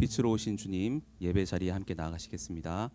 빛으로 오신 주님 예배 자리에 함께 나아가시겠습니다.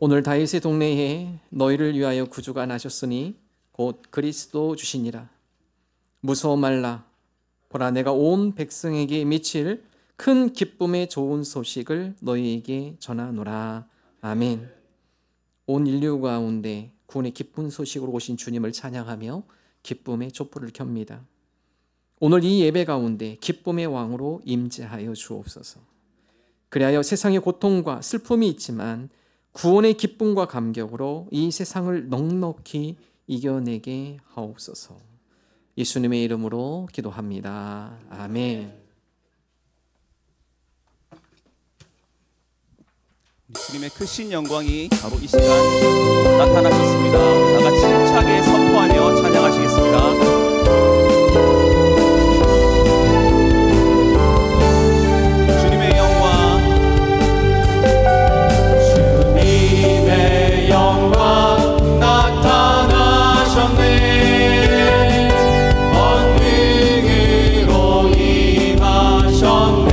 오늘 다윗의 동네에 너희를 위하여 구주가 나셨으니 곧 그리스도 주시니라. 무서워 말라. 보라, 내가 온 백성에게 미칠 큰 기쁨의 좋은 소식을 너희에게 전하노라. 아멘. 온 인류 가운데 구원의 기쁜 소식으로 오신 주님을 찬양하며 기쁨의 촛불을 켭니다. 오늘 이 예배 가운데 기쁨의 왕으로 임재하여 주옵소서. 그리하여 세상의 고통과 슬픔이 있지만 구원의 기쁨과 감격으로 이 세상을 넉넉히 이겨내게 하옵소서. 예수님의 이름으로 기도합니다. 아멘. 주님의 크신 영광이 바로 이 시간 나타나셨습니다. 우리 다 같이 힘차게 선포하며 찬양하시겠습니다. 주님의 영광, 주님의 영광 나타나셨네. 권능으로 임하셨네.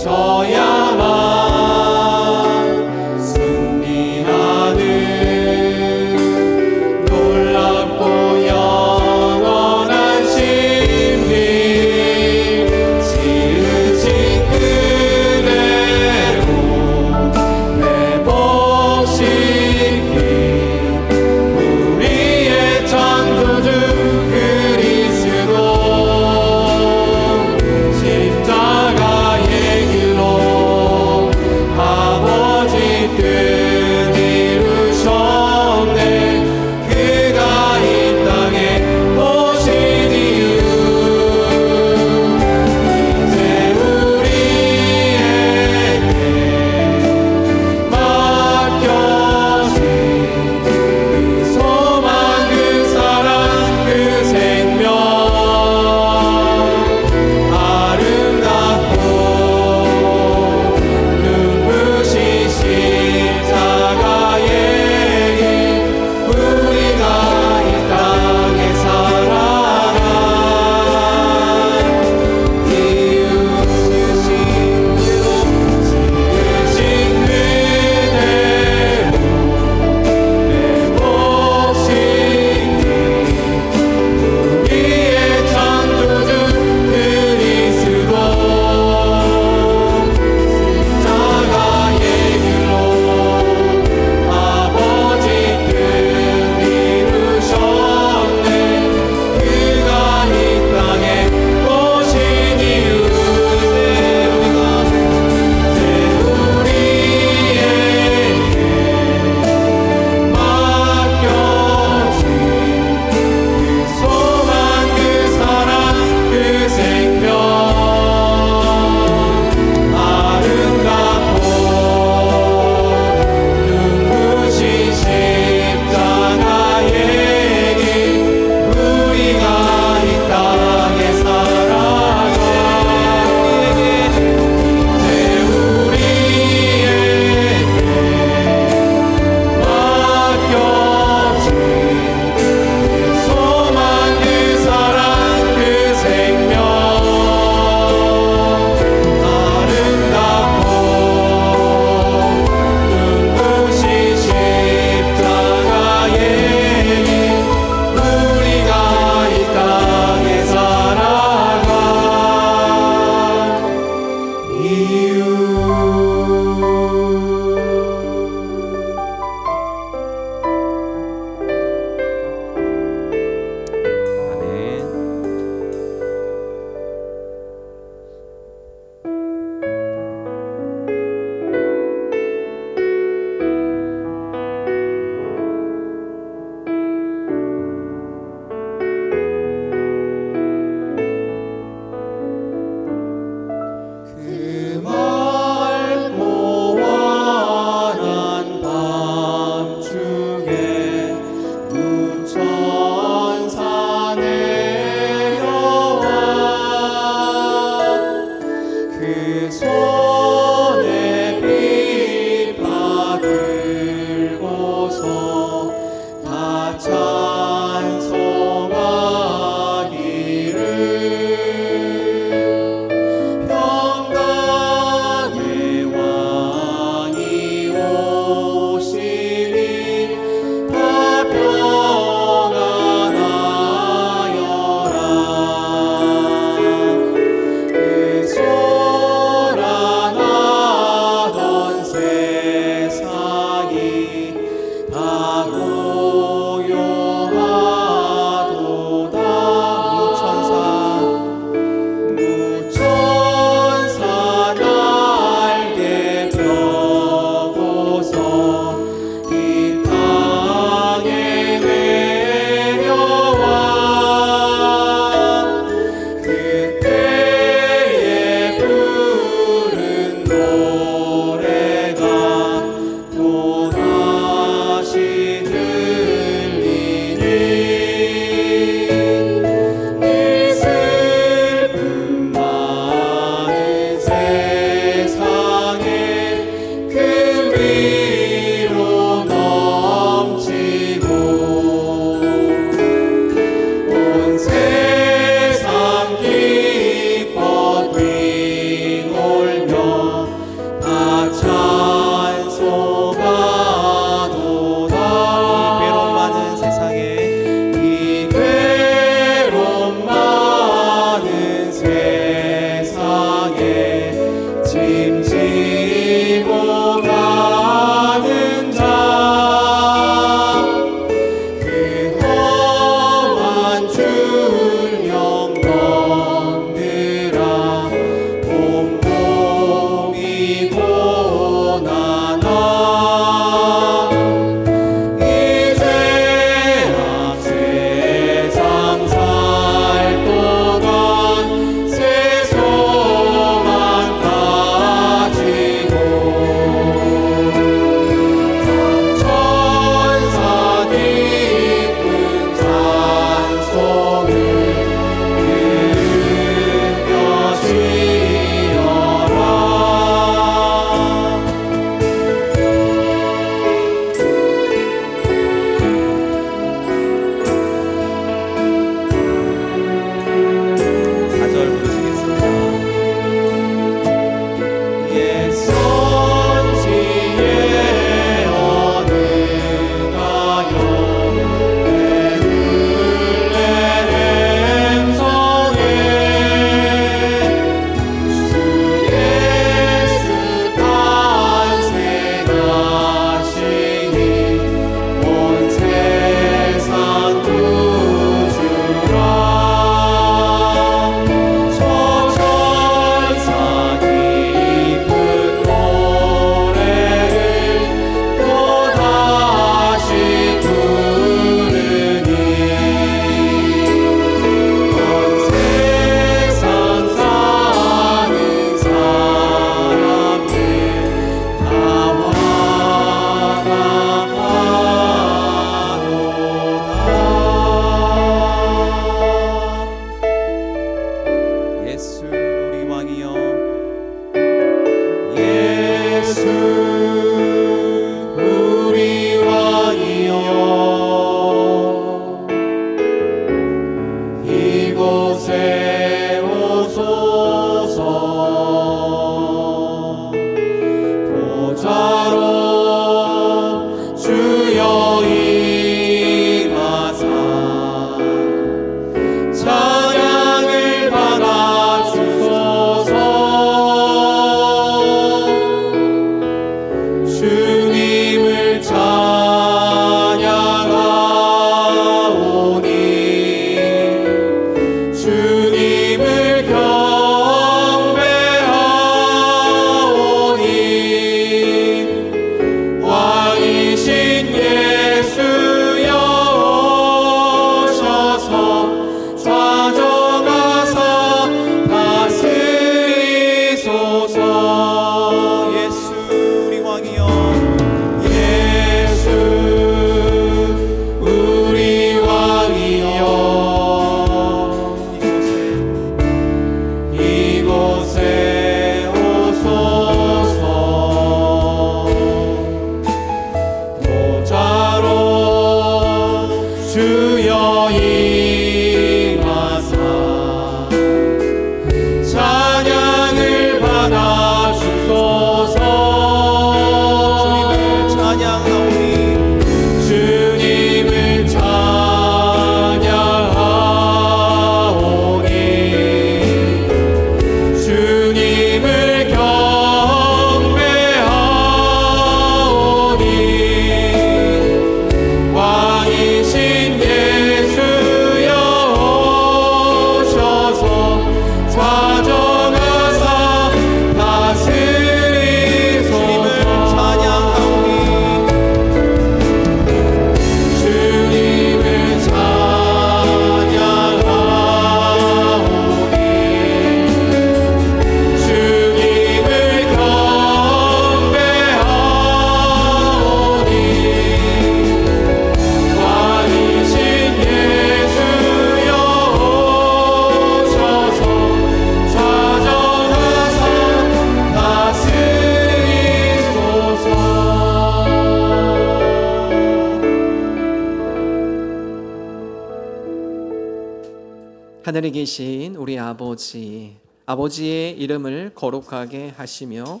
하늘에 계신 우리 아버지, 아버지의 이름을 거룩하게 하시며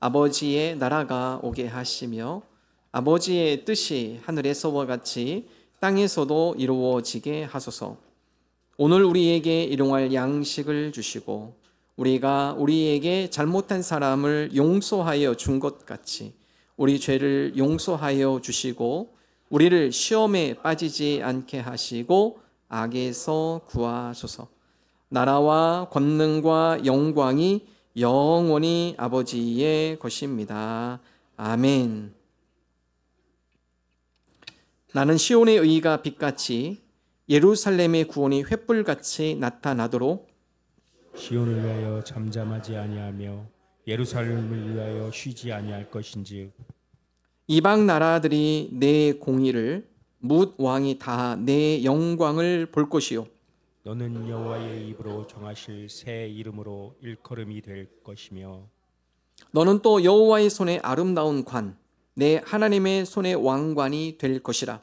아버지의 나라가 오게 하시며 아버지의 뜻이 하늘에서와 같이 땅에서도 이루어지게 하소서. 오늘 우리에게 일용할 양식을 주시고 우리가 우리에게 잘못한 사람을 용서하여 준 것 같이 우리 죄를 용서하여 주시고 우리를 시험에 빠지지 않게 하시고 악에서 구하소서. 나라와 권능과 영광이 영원히 아버지의 것입니다. 아멘. 나는 시온의 의가 빛같이 예루살렘의 구원이 횃불같이 나타나도록 시온을 위하여 잠잠하지 아니하며 예루살렘을 위하여 쉬지 아니할 것인즉 이방 나라들이 내 공의를 뭇 왕이 다 내 영광을 볼 것이요 너는 여호와의 입으로 정하실 새 이름으로 일컬음이 될 것이며 너는 또 여호와의 손에 아름다운 관 내 하나님의 손의 왕관이 될 것이라.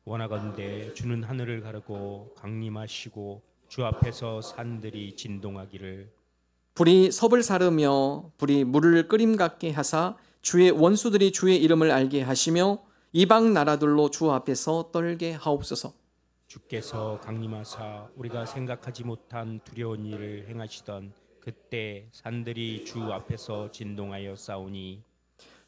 원하건대 주는 하늘을 가르고 강림하시고 주 앞에서 산들이 진동하기를 불이 섭을 사르며 불이 물을 끓임 같게 하사 주의 원수들이 주의 이름을 알게 하시며 이방 나라들로 주 앞에서 떨게 하옵소서. 주께서 강림하사 우리가 생각하지 못한 두려운 일을 행하시던 그때 산들이 주 앞에서 진동하여 싸우니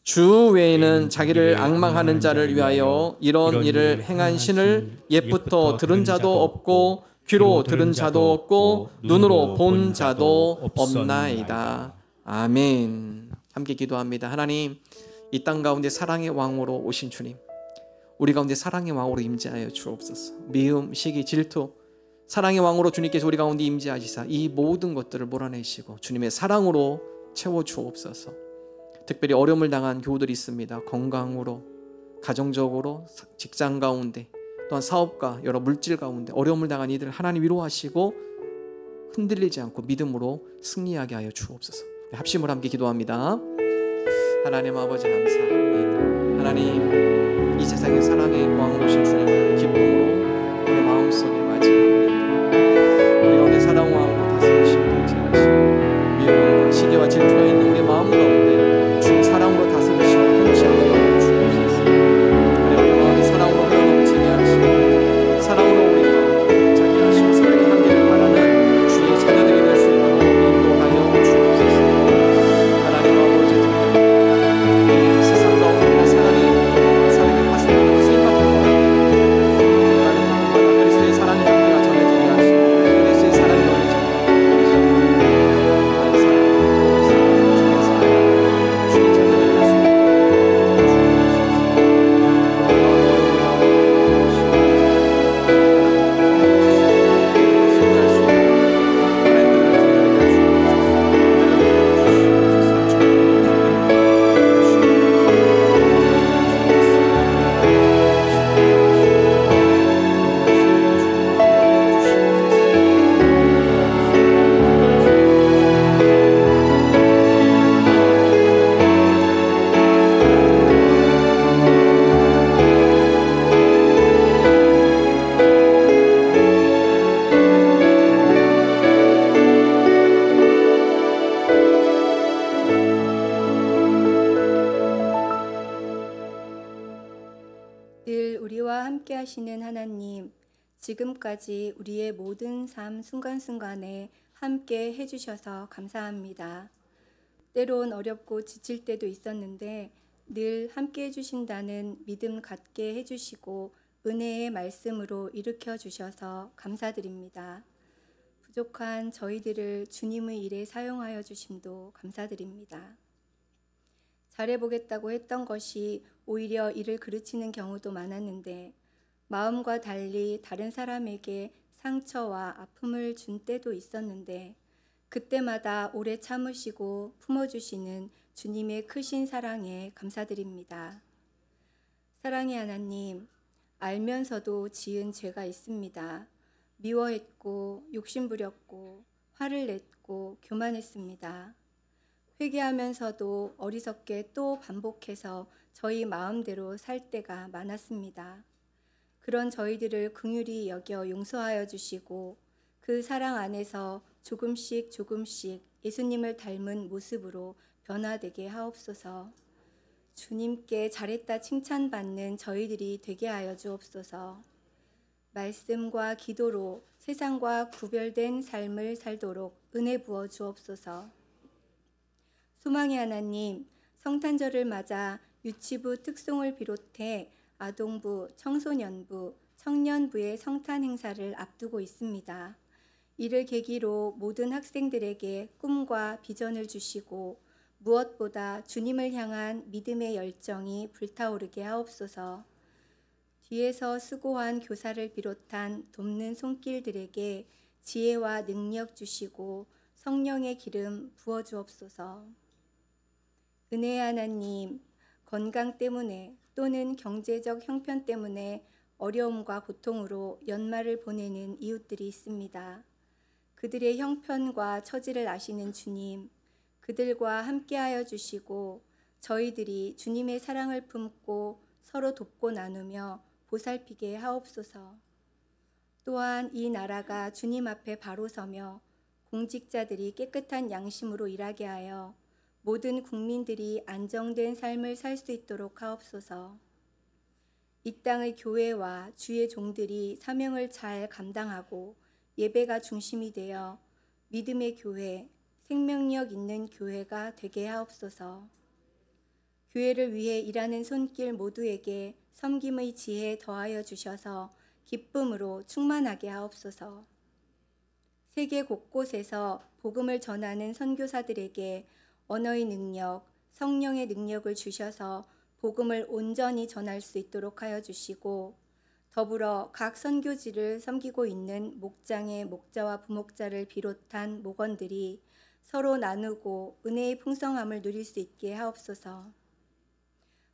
주 외에는 자기를 악망하는 자를 위하여 이런 일을 행한 신을 옛부터 들은 자도 없고 귀로 들은 자도 없고 눈으로 본 자도 없나이다. 아멘. 함께 기도합니다. 하나님, 이 땅 가운데 사랑의 왕으로 오신 주님, 우리 가운데 사랑의 왕으로 임재하여 주옵소서. 미움, 시기, 질투, 사랑의 왕으로 주님께서 우리 가운데 임재하시사 이 모든 것들을 몰아내시고 주님의 사랑으로 채워 주옵소서. 특별히 어려움을 당한 교우들이 있습니다. 건강으로, 가정적으로, 직장 가운데, 또한 사업과 여러 물질 가운데 어려움을 당한 이들 하나님 위로하시고 흔들리지 않고 믿음으로 승리하게 하여 주옵소서. 합심을 함께 기도합니다. 하나님 아버지 감사합니다. 하나님, 이 세상의 사랑의 왕으로 오신 주님을 기쁨으로 우리 마음속에 맞이합니다. 우리 가운데 사랑 왕으로 다스리시고 통치하시고 미움과 시기와 질투가 있는 우리 마음 가운데 주 사랑으로 다스리시고 통치하여 주옵소서. 그래 우리 마음이 사랑으로 흘러넘치게 하시고 사랑으로 우리 마음을 차게 하시고 사랑의 한계를 바라는 주의 자녀들이 될 수 있도록 인도하여 주옵소서. 하나님 아버지, 이 세상 가운데 사랑의 파수꾼으로 쓰임받는 가운데 그리스도의 사랑의 향기가 전해지게 하시고 그리스도의 사랑이 넘치게 늘 우리와 함께 하시는 하나님, 지금까지 우리의 모든 삶 순간순간에 함께 해주셔서 감사합니다. 때론 어렵고 지칠 때도 있었는데 늘 함께 해주신다는 믿음 갖게 해주시고 은혜의 말씀으로 일으켜 주셔서 감사드립니다. 부족한 저희들을 주님의 일에 사용하여 주심도 감사드립니다. 잘해보겠다고 했던 것이 오히려 이를 그르치는 경우도 많았는데 마음과 달리 다른 사람에게 상처와 아픔을 준 때도 있었는데 그때마다 오래 참으시고 품어주시는 주님의 크신 사랑에 감사드립니다. 사랑의 하나님, 알면서도 지은 죄가 있습니다. 미워했고 욕심부렸고 화를 냈고 교만했습니다. 회개하면서도 어리석게 또 반복해서 저희 마음대로 살 때가 많았습니다. 그런 저희들을 긍휼히 여겨 용서하여 주시고 그 사랑 안에서 조금씩 예수님을 닮은 모습으로 변화되게 하옵소서. 주님께 잘했다 칭찬받는 저희들이 되게 하여 주옵소서. 말씀과 기도로 세상과 구별된 삶을 살도록 은혜 부어 주옵소서. 소망의 하나님, 성탄절을 맞아 유치부 특송을 비롯해 아동부, 청소년부, 청년부의 성탄 행사를 앞두고 있습니다. 이를 계기로 모든 학생들에게 꿈과 비전을 주시고 무엇보다 주님을 향한 믿음의 열정이 불타오르게 하옵소서. 뒤에서 수고한 교사를 비롯한 돕는 손길들에게 지혜와 능력 주시고 성령의 기름 부어주옵소서. 은혜의 하나님, 건강 때문에 또는 경제적 형편 때문에 어려움과 고통으로 연말을 보내는 이웃들이 있습니다. 그들의 형편과 처지를 아시는 주님, 그들과 함께하여 주시고 저희들이 주님의 사랑을 품고 서로 돕고 나누며 보살피게 하옵소서. 또한 이 나라가 주님 앞에 바로 서며 공직자들이 깨끗한 양심으로 일하게 하여 모든 국민들이 안정된 삶을 살 수 있도록 하옵소서. 이 땅의 교회와 주의 종들이 사명을 잘 감당하고 예배가 중심이 되어 믿음의 교회, 생명력 있는 교회가 되게 하옵소서. 교회를 위해 일하는 손길 모두에게 섬김의 지혜 더하여 주셔서 기쁨으로 충만하게 하옵소서. 세계 곳곳에서 복음을 전하는 선교사들에게 언어의 능력, 성령의 능력을 주셔서 복음을 온전히 전할 수 있도록 하여 주시고 더불어 각 선교지를 섬기고 있는 목장의 목자와 부목자를 비롯한 목원들이 서로 나누고 은혜의 풍성함을 누릴 수 있게 하옵소서.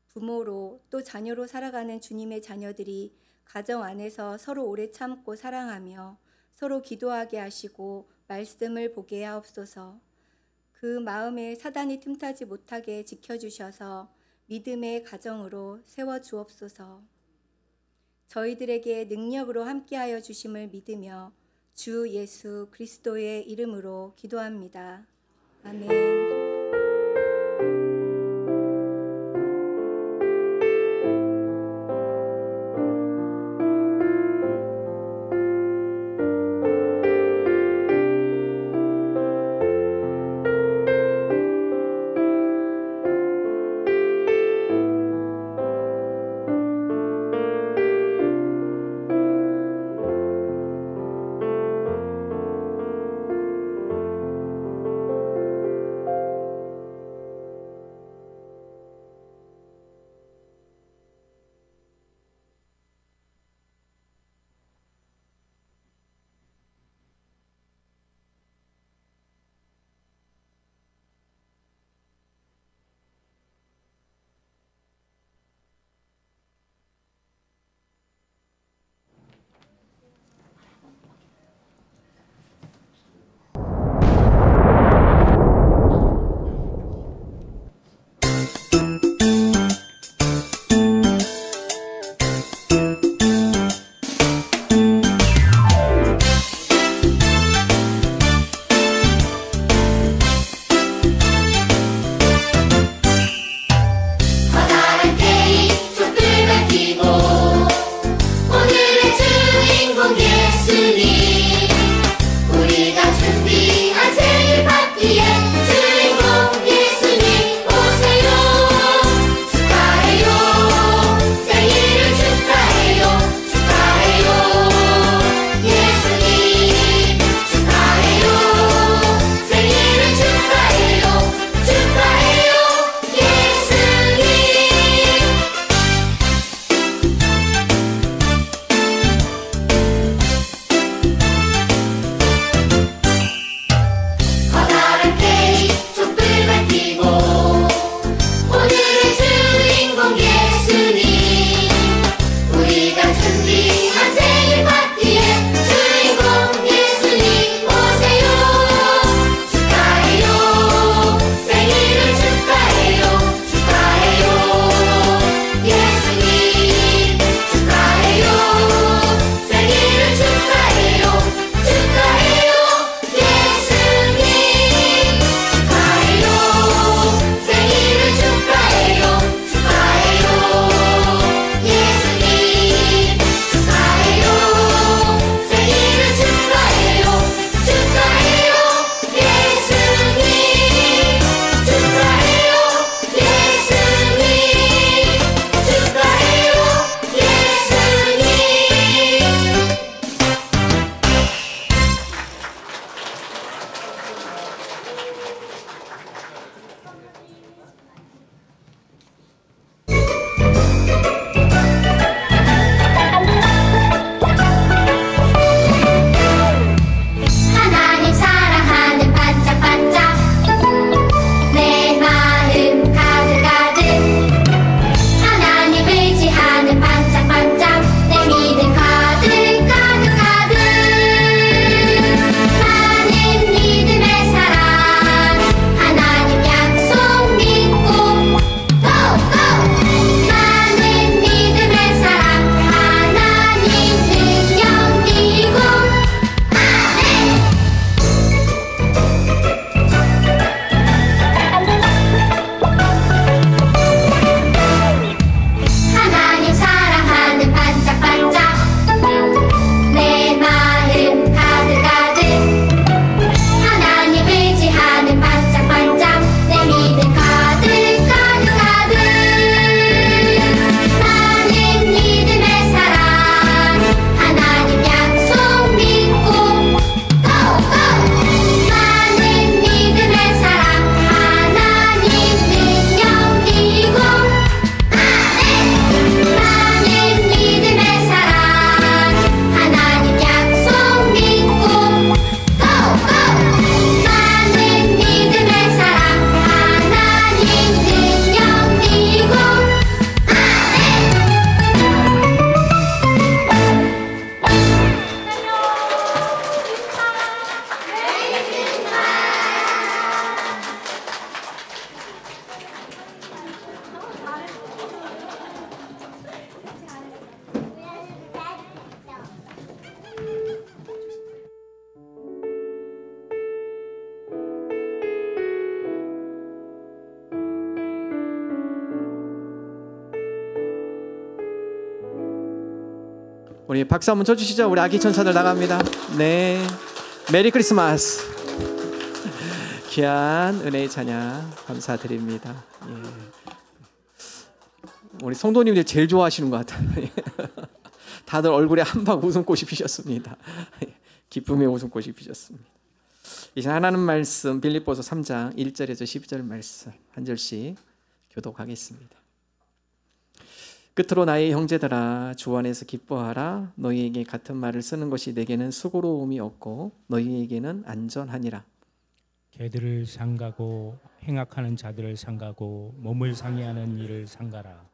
부모로 또 자녀로 살아가는 주님의 자녀들이 가정 안에서 서로 오래 참고 사랑하며 서로 기도하게 하시고 말씀을 보게 하옵소서. 그 마음에 사단이 틈타지 못하게 지켜주셔서 믿음의 가정으로 세워주옵소서. 저희들에게 능력으로 함께하여 주심을 믿으며 주 예수 그리스도의 이름으로 기도합니다. 아멘. 우리 박수 한번 쳐주시죠. 우리 아기 천사들 나갑니다. 네, 메리 크리스마스. 귀한 은혜의 찬양 감사드립니다. 예. 우리 성도님들 제일 좋아하시는 것 같아요. 다들 얼굴에 한방 웃음꽃이 피셨습니다. 기쁨의 웃음꽃이 피셨습니다. 이제 하나님 말씀 빌립보서 3장 1절에서 12절 말씀 한 절씩 교독하겠습니다. 끝으로 나의 형제들아 주 안에서 기뻐하라. 너희에게 같은 말을 쓰는 것이 내게는 수고로움이 없고 너희에게는 안전하니라. 개들을 상가고 행악하는 자들을 상가고 몸을 상해하는 일을 상가라.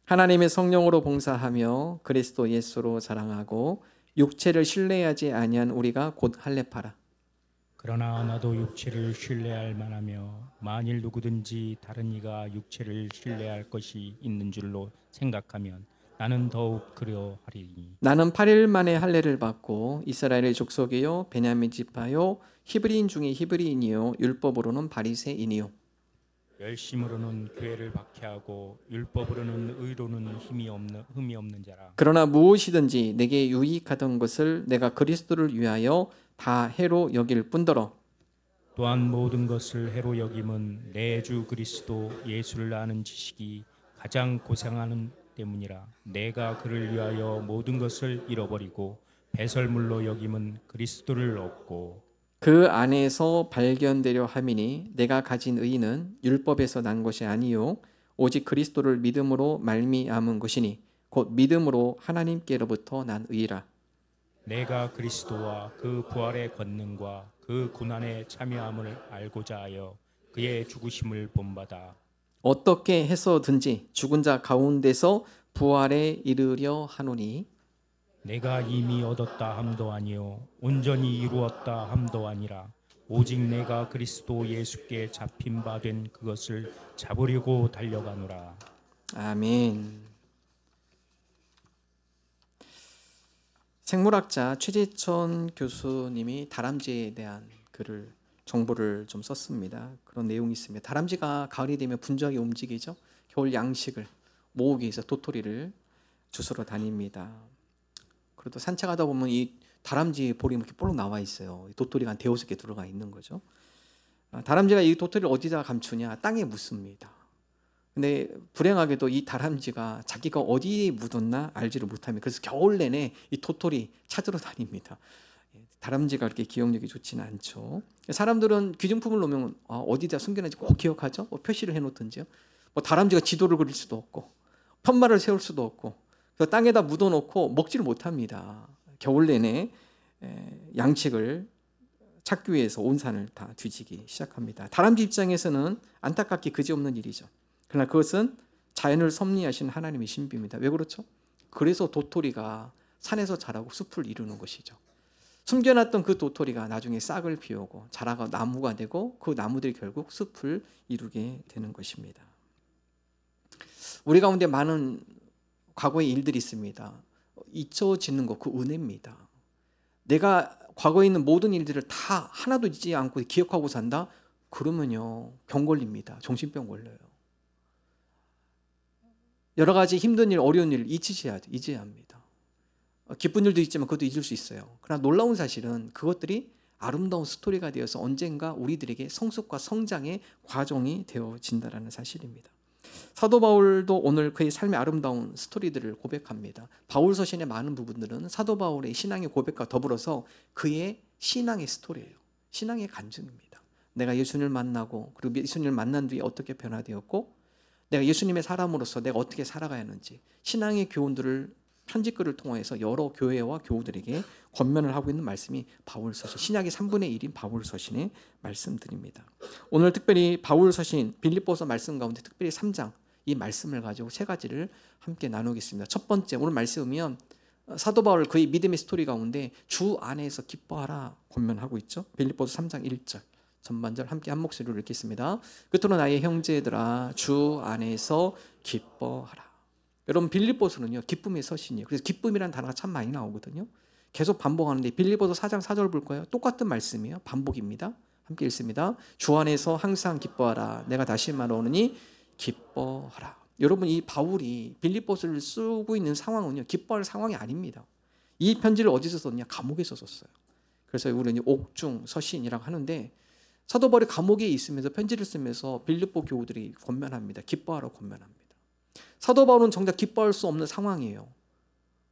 하나님의 성령으로 봉사하며 그리스도 예수로 자랑하고 육체를 신뢰하지 아니한 우리가 곧 할례파라. 그러나 나도 육체를 신뢰할 만하며 만일 누구든지 다른 이가 육체를 신뢰할 것이 있는 줄로 생각하면 나는 더욱 그러하리니. 나는 8일 만에 할례를 받고 이스라엘의 족속이요 베냐민 지파요 히브리인 중에 히브리인이요 율법으로는 바리새인이요. 열심으로는 교회를 박해하고 율법으로는 의로는 흠이 없는 자라. 그러나 무엇이든지 내게 유익하던 것을 내가 그리스도를 위하여 다 해로 여길 뿐더러 또한 모든 것을 해로 여김은 내 주 그리스도 예수를 아는 지식이 가장 고상하는 때문이라. 내가 그를 위하여 모든 것을 잃어버리고 배설물로 여김은 그리스도를 얻고 그 안에서 발견되려 함이니 내가 가진 의는 율법에서 난 것이 아니요 오직 그리스도를 믿음으로 말미암은 것이니 곧 믿음으로 하나님께로부터 난 의라. 내가 그리스도와 그 부활의 권능과 그 고난에 참여함을 알고자 하여 그의 죽으심을 본받아 어떻게 해서든지 죽은 자 가운데서 부활에 이르려 하노니 내가 이미 얻었다 함도 아니요 온전히 이루었다 함도 아니라 오직 내가 그리스도 예수께 잡힌 바 된 그것을 잡으려고 달려가노라. 아멘. 생물학자 최재천 교수님이 다람쥐에 대한 글을 정보를 좀 썼습니다. 그런 내용이 있습니다. 다람쥐가 가을이 되면 분주하게 움직이죠. 겨울 양식을 모으기 위해서 도토리를 주스러 다닙니다. 그래도 산책하다 보면 이 다람쥐 볼이 이렇게 볼록 나와 있어요. 도토리가 한 대여섯 개 들어가 있는 거죠. 다람쥐가 이 도토리를 어디다 감추냐? 땅에 묻습니다. 근데 불행하게도 이 다람쥐가 자기가 어디에 묻었나 알지를 못합니다. 그래서 겨울 내내 이 도토리 찾으러 다닙니다. 다람쥐가 그렇게 기억력이 좋지는 않죠. 사람들은 귀중품을 놓으면 어디다 숨겨놨는지 꼭 기억하죠. 표시를 해놓든지요. 다람쥐가 지도를 그릴 수도 없고 편말을 세울 수도 없고 그래서 땅에다 묻어놓고 먹지를 못합니다. 겨울 내내 양식을 찾기 위해서 온 산을 다 뒤지기 시작합니다. 다람쥐 입장에서는 안타깝게 그지없는 일이죠. 그러나 그것은 자연을 섭리하신 하나님의 신비입니다. 왜 그렇죠? 그래서 도토리가 산에서 자라고 숲을 이루는 것이죠. 숨겨놨던 그 도토리가 나중에 싹을 비우고 자라가 나무가 되고 그 나무들이 결국 숲을 이루게 되는 것입니다. 우리 가운데 많은 과거의 일들이 있습니다. 잊혀지는 것, 그 은혜입니다. 내가 과거에 있는 모든 일들을 다 하나도 잊지 않고 기억하고 산다? 그러면요 병 걸립니다. 정신병 걸려요. 여러 가지 힘든 일, 어려운 일 잊으셔야 합니다. 기쁜 일도 있지만 그것도 잊을 수 있어요. 그러나 놀라운 사실은 그것들이 아름다운 스토리가 되어서 언젠가 우리들에게 성숙과 성장의 과정이 되어진다는 사실입니다. 사도 바울도 오늘 그의 삶의 아름다운 스토리들을 고백합니다. 바울 서신의 많은 부분들은 사도 바울의 신앙의 고백과 더불어서 그의 신앙의 스토리예요. 신앙의 간증입니다. 내가 예수님을 만나고 그리고 예수님을 만난 뒤에 어떻게 변화되었고 내가 예수님의 사람으로서 내가 어떻게 살아가야 하는지 신앙의 교훈들을 편지글을 통해서 여러 교회와 교우들에게 권면을 하고 있는 말씀이 바울 서신, 신약의 3분의 1인 바울 서신의 말씀들입니다. 오늘 특별히 바울 서신 빌립보서 말씀 가운데 특별히 3장 이 말씀을 가지고 세 가지를 함께 나누겠습니다. 첫 번째, 오늘 말씀이면 사도 바울 그의 믿음의 스토리 가운데 주 안에서 기뻐하라 권면하고 있죠. 빌립보서 3장 1절 전반절 함께 한 목소리로 읽겠습니다. 끝으로 나의 형제들아 주 안에서 기뻐하라. 여러분 빌립보서는요 기쁨의 서신이에요. 그래서 기쁨이라는 단어가 참 많이 나오거든요. 계속 반복하는데 빌립보서 4장 4절 볼까요? 똑같은 말씀이에요. 반복입니다. 함께 읽습니다. 주 안에서 항상 기뻐하라. 내가 다시 말하노니 기뻐하라. 여러분 이 바울이 빌립보서를 쓰고 있는 상황은요 기뻐할 상황이 아닙니다. 이 편지를 어디서 썼냐? 감옥에서 썼어요. 그래서 우리는 옥중 서신이라고 하는데 사도 바울이 감옥에 있으면서 편지를 쓰면서 빌립보 교우들이 권면합니다. 기뻐하라고 권면합니다. 사도 바울은 정작 기뻐할 수 없는 상황이에요.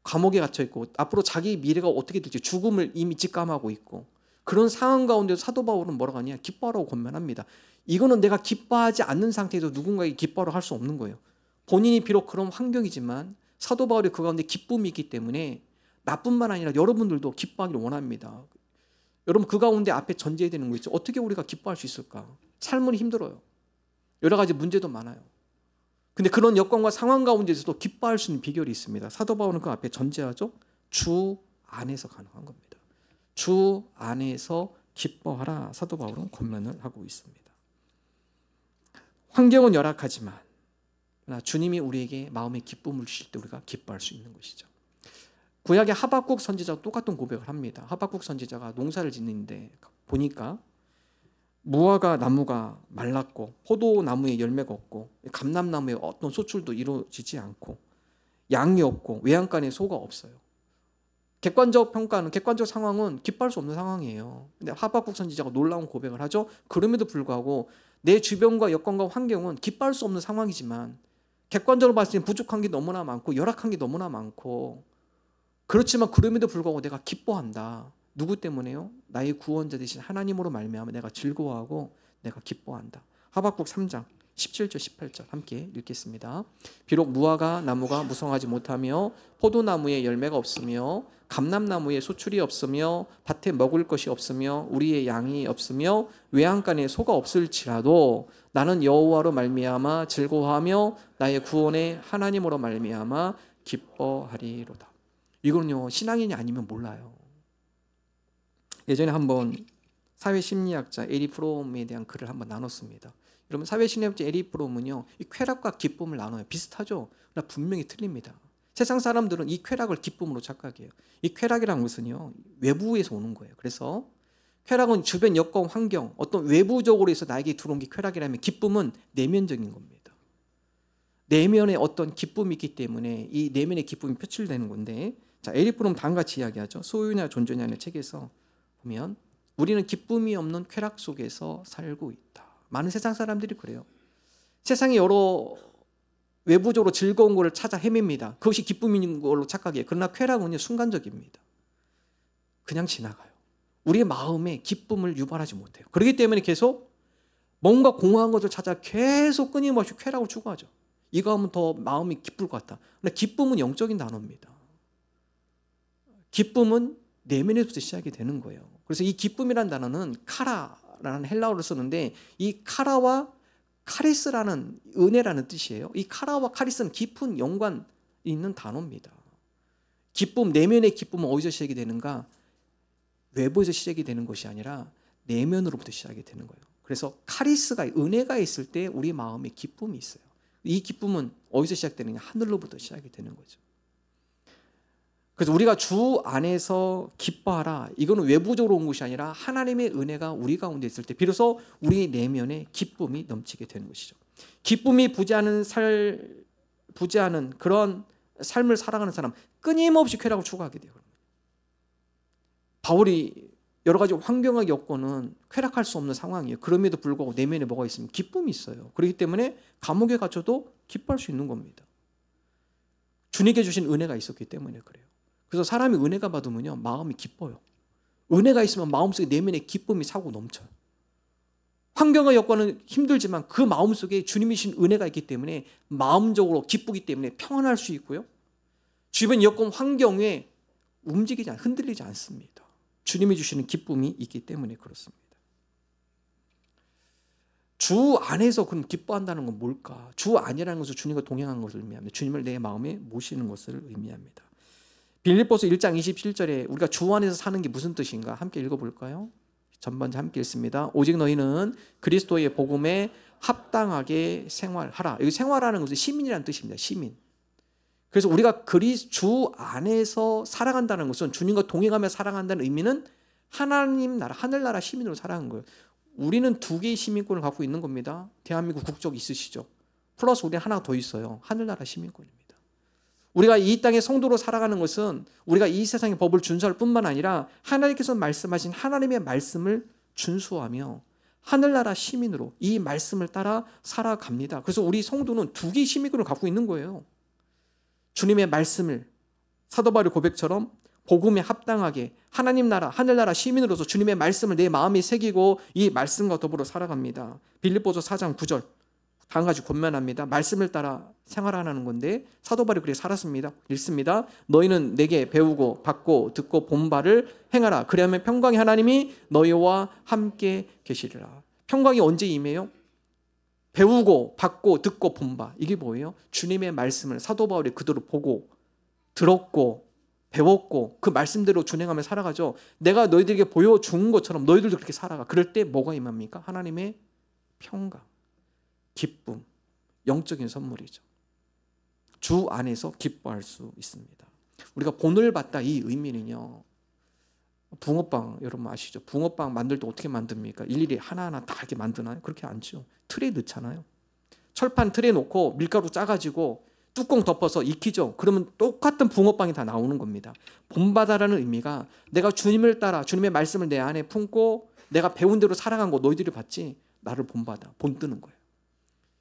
감옥에 갇혀 있고 앞으로 자기 미래가 어떻게 될지 죽음을 이미 직감하고 있고 그런 상황 가운데 사도 바울은 뭐라고 하냐? 기뻐하라고 권면합니다. 이거는 내가 기뻐하지 않는 상태에서 누군가에게 기뻐하라고 할 수 없는 거예요. 본인이 비록 그런 환경이지만 사도 바울이 그 가운데 기쁨이 있기 때문에 나뿐만 아니라 여러분들도 기뻐하기를 원합니다. 여러분 그 가운데 앞에 전제해야 되는 거 있죠. 어떻게 우리가 기뻐할 수 있을까? 삶은 힘들어요. 여러 가지 문제도 많아요. 근데 그런 여건과 상황 가운데서도 기뻐할 수 있는 비결이 있습니다. 사도 바울은 그 앞에 전제하죠. 주 안에서 가능한 겁니다. 주 안에서 기뻐하라. 사도 바울은 권면을 하고 있습니다. 환경은 열악하지만 주님이 우리에게 마음의 기쁨을 주실 때 우리가 기뻐할 수 있는 것이죠. 구약의 하박국 선지자가 똑같은 고백을 합니다. 하박국 선지자가 농사를 짓는데 보니까 무화과 나무가 말랐고 포도나무에 열매가 없고 감람나무에 어떤 소출도 이루어지지 않고 양이 없고 외양간에 소가 없어요. 객관적 평가는 객관적 상황은 기뻐할 수 없는 상황이에요. 근데 하박국 선지자가 놀라운 고백을 하죠. 그럼에도 불구하고 내 주변과 여건과 환경은 기뻐할 수 없는 상황이지만 객관적으로 봤을 때 부족한 게 너무나 많고 열악한 게 너무나 많고 그렇지만 그럼에도 불구하고 내가 기뻐한다. 누구 때문에요? 나의 구원자 되신 하나님으로 말미암아 내가 즐거워하고 내가 기뻐한다. 하박국 3장 17절 18절 함께 읽겠습니다. 비록 무화과 나무가 무성하지 못하며 포도나무에 열매가 없으며 감람나무에 소출이 없으며 밭에 먹을 것이 없으며 우리의 양이 없으며 외양간에 소가 없을지라도 나는 여호와로 말미암아 즐거워하며 나의 구원의 하나님으로 말미암아 기뻐하리로다. 이거는요 신앙인이 아니면 몰라요. 예전에 한번 사회심리학자 에리 프롬에 대한 글을 한번 나눴습니다. 여러분 사회심리학자 에리 프롬은요 이 쾌락과 기쁨을 나눠요. 비슷하죠? 그러나 분명히 틀립니다. 세상 사람들은 이 쾌락을 기쁨으로 착각해요. 이 쾌락이란 것은요 외부에서 오는 거예요. 그래서 쾌락은 주변 여건 환경 어떤 외부적으로 해서 나에게 들어온 게 쾌락이라면 기쁨은 내면적인 겁니다. 내면에 어떤 기쁨이 있기 때문에 이 내면의 기쁨이 표출되는 건데 자 에리 프롬 다음같이 이야기하죠. 소유냐 존재냐의 책에서 보면 우리는 기쁨이 없는 쾌락 속에서 살고 있다. 많은 세상 사람들이 그래요. 세상에 여러 외부적으로 즐거운 것을 찾아 헤맵니다. 그것이 기쁨인 걸로 착각해요. 그러나 쾌락은 순간적입니다. 그냥 지나가요. 우리의 마음에 기쁨을 유발하지 못해요. 그렇기 때문에 계속 뭔가 공허한 것을 찾아 계속 끊임없이 쾌락을 추구하죠. 이거 하면 더 마음이 기쁠 것 같다. 근데 기쁨은 영적인 단어입니다. 기쁨은 내면에서부터 시작이 되는 거예요. 그래서 이 기쁨이라는 단어는 카라라는 헬라어를 쓰는데 이 카라와 카리스라는 은혜라는 뜻이에요. 이 카라와 카리스는 깊은 연관이 있는 단어입니다. 기쁨, 내면의 기쁨은 어디서 시작이 되는가? 외부에서 시작이 되는 것이 아니라 내면으로부터 시작이 되는 거예요. 그래서 카리스가 은혜가 있을 때 우리 마음에 기쁨이 있어요. 이 기쁨은 어디서 시작되느냐? 하늘로부터 시작이 되는 거죠. 그래서 우리가 주 안에서 기뻐하라. 이거는 외부적으로 온 것이 아니라 하나님의 은혜가 우리 가운데 있을 때 비로소 우리 내면에 기쁨이 넘치게 되는 것이죠. 기쁨이 부재하는 그런 삶을 살아가는 사람 끊임없이 쾌락을 추구하게 돼요. 바울이 여러 가지 환경과 여건은 쾌락할 수 없는 상황이에요. 그럼에도 불구하고 내면에 뭐가 있으면 기쁨이 있어요. 그렇기 때문에 감옥에 갇혀도 기뻐할 수 있는 겁니다. 주님께 주신 은혜가 있었기 때문에 그래요. 그래서 사람이 은혜가 받으면요 마음이 기뻐요. 은혜가 있으면 마음속에 내면에 기쁨이 차고 넘쳐요. 환경과 여건은 힘들지만 그 마음속에 주님이 주신 은혜가 있기 때문에 마음적으로 기쁘기 때문에 평안할 수 있고요. 주변 여건 환경에 흔들리지 않습니다. 주님이 주시는 기쁨이 있기 때문에 그렇습니다. 주 안에서 그럼 기뻐한다는 건 뭘까? 주 안이라는 것은 주님과 동행하는 것을 의미합니다. 주님을 내 마음에 모시는 것을 의미합니다. 빌립보서 1장 27절에 우리가 주 안에서 사는 게 무슨 뜻인가? 함께 읽어볼까요? 전번째 함께 읽습니다. 오직 너희는 그리스도의 복음에 합당하게 생활하라. 여기 생활하는 것은 시민이라는 뜻입니다. 시민. 그래서 우리가 주 안에서 살아간다는 것은 주님과 동행하며 살아간다는 의미는 하나님 나라, 하늘나라 시민으로 살아가는 거예요. 우리는 두 개의 시민권을 갖고 있는 겁니다. 대한민국 국적 있으시죠? 플러스 우리는 하나 더 있어요. 하늘나라 시민권입니다. 우리가 이 땅의 성도로 살아가는 것은 우리가 이 세상의 법을 준수할 뿐만 아니라 하나님께서 말씀하신 하나님의 말씀을 준수하며 하늘나라 시민으로 이 말씀을 따라 살아갑니다. 그래서 우리 성도는 두 개의 시민권을 갖고 있는 거예요. 주님의 말씀을 사도 바울의 고백처럼 복음에 합당하게 하나님 나라, 하늘나라 시민으로서 주님의 말씀을 내 마음에 새기고 이 말씀과 더불어 살아갑니다. 빌립보서 4장 9절 한 가지 권면합니다. 말씀을 따라 생활하는 건데 사도 바울이 그렇게 살았습니다. 읽습니다. 너희는 내게 배우고 받고 듣고 본 바를 행하라. 그리하면 평강의 하나님이 너희와 함께 계시리라. 평강이 언제 임해요? 배우고 받고 듣고 본 바. 이게 뭐예요? 주님의 말씀을 사도 바울이 그대로 보고 들었고 배웠고 그 말씀대로 준행하며 살아가죠. 내가 너희들에게 보여준 것처럼 너희들도 그렇게 살아가. 그럴 때 뭐가 임합니까? 하나님의 평강, 기쁨, 영적인 선물이죠. 주 안에서 기뻐할 수 있습니다. 우리가 본을 받다 이 의미는요. 붕어빵 여러분 아시죠? 붕어빵 만들 때 어떻게 만듭니까? 일일이 하나하나 다 이렇게 만드나요? 그렇게 않죠. 틀에 넣잖아요. 철판 틀에 놓고 밀가루 짜가지고 뚜껑 덮어서 익히죠. 그러면 똑같은 붕어빵이 다 나오는 겁니다. 본받아라는 의미가 내가 주님을 따라 주님의 말씀을 내 안에 품고 내가 배운 대로 살아간 거 너희들이 봤지? 나를 본받아, 본뜨는 거예요.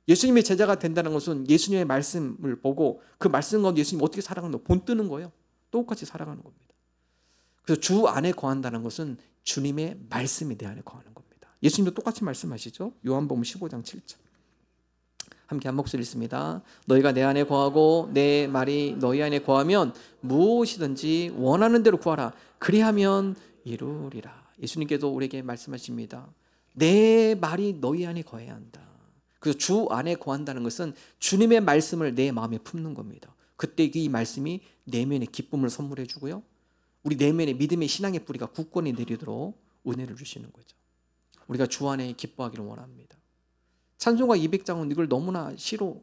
예수님의 제자가 된다는 것은 예수님의 말씀을 보고 그 말씀 가운데 예수님이 어떻게 살아가는 거 본뜨는 거예요. 똑같이 살아가는 겁니다. 그래서 주 안에 거한다는 것은 주님의 말씀이 내 안에 거하는 겁니다. 예수님도 똑같이 말씀하시죠. 요한복음 15장 7절 함께 한 목소리 있습니다. 너희가 내 안에 거하고 내 말이 너희 안에 거하면 무엇이든지 원하는 대로 구하라. 그리하면 이루리라. 예수님께도 우리에게 말씀하십니다. 내 말이 너희 안에 거해야 한다. 그래서 주 안에 거한다는 것은 주님의 말씀을 내 마음에 품는 겁니다. 그때 이 말씀이 내면의 기쁨을 선물해 주고요. 우리 내면의 믿음의 신앙의 뿌리가 굳건히 내리도록 은혜를 주시는 거죠. 우리가 주 안에 기뻐하기를 원합니다. 찬송가 200장은 이걸 너무나 시로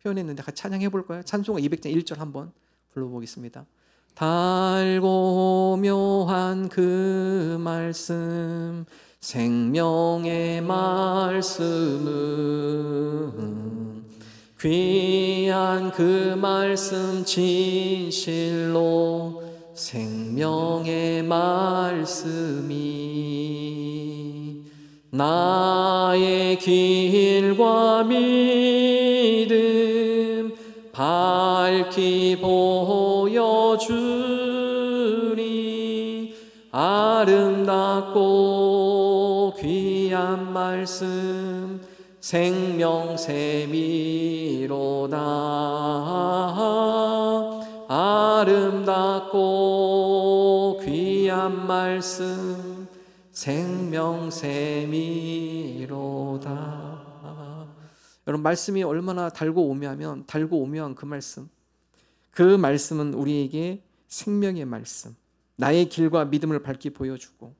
표현했는데 같이 찬양해 볼까요? 찬송가 200장 1절 한번 불러보겠습니다. 달고 묘한 그 말씀 생명의 말씀은 귀한 그 말씀 진실로 생명의 말씀이 나의 길과 믿음 밝히 보여주니 아름답고 귀한 말씀 생명샘이로다. 아름답고 귀한 말씀 생명샘이로다. 여러분 말씀이 얼마나 달고 오묘하면 달고 오묘한 그 말씀은 우리에게 생명의 말씀, 나의 길과 믿음을 밝게 보여주고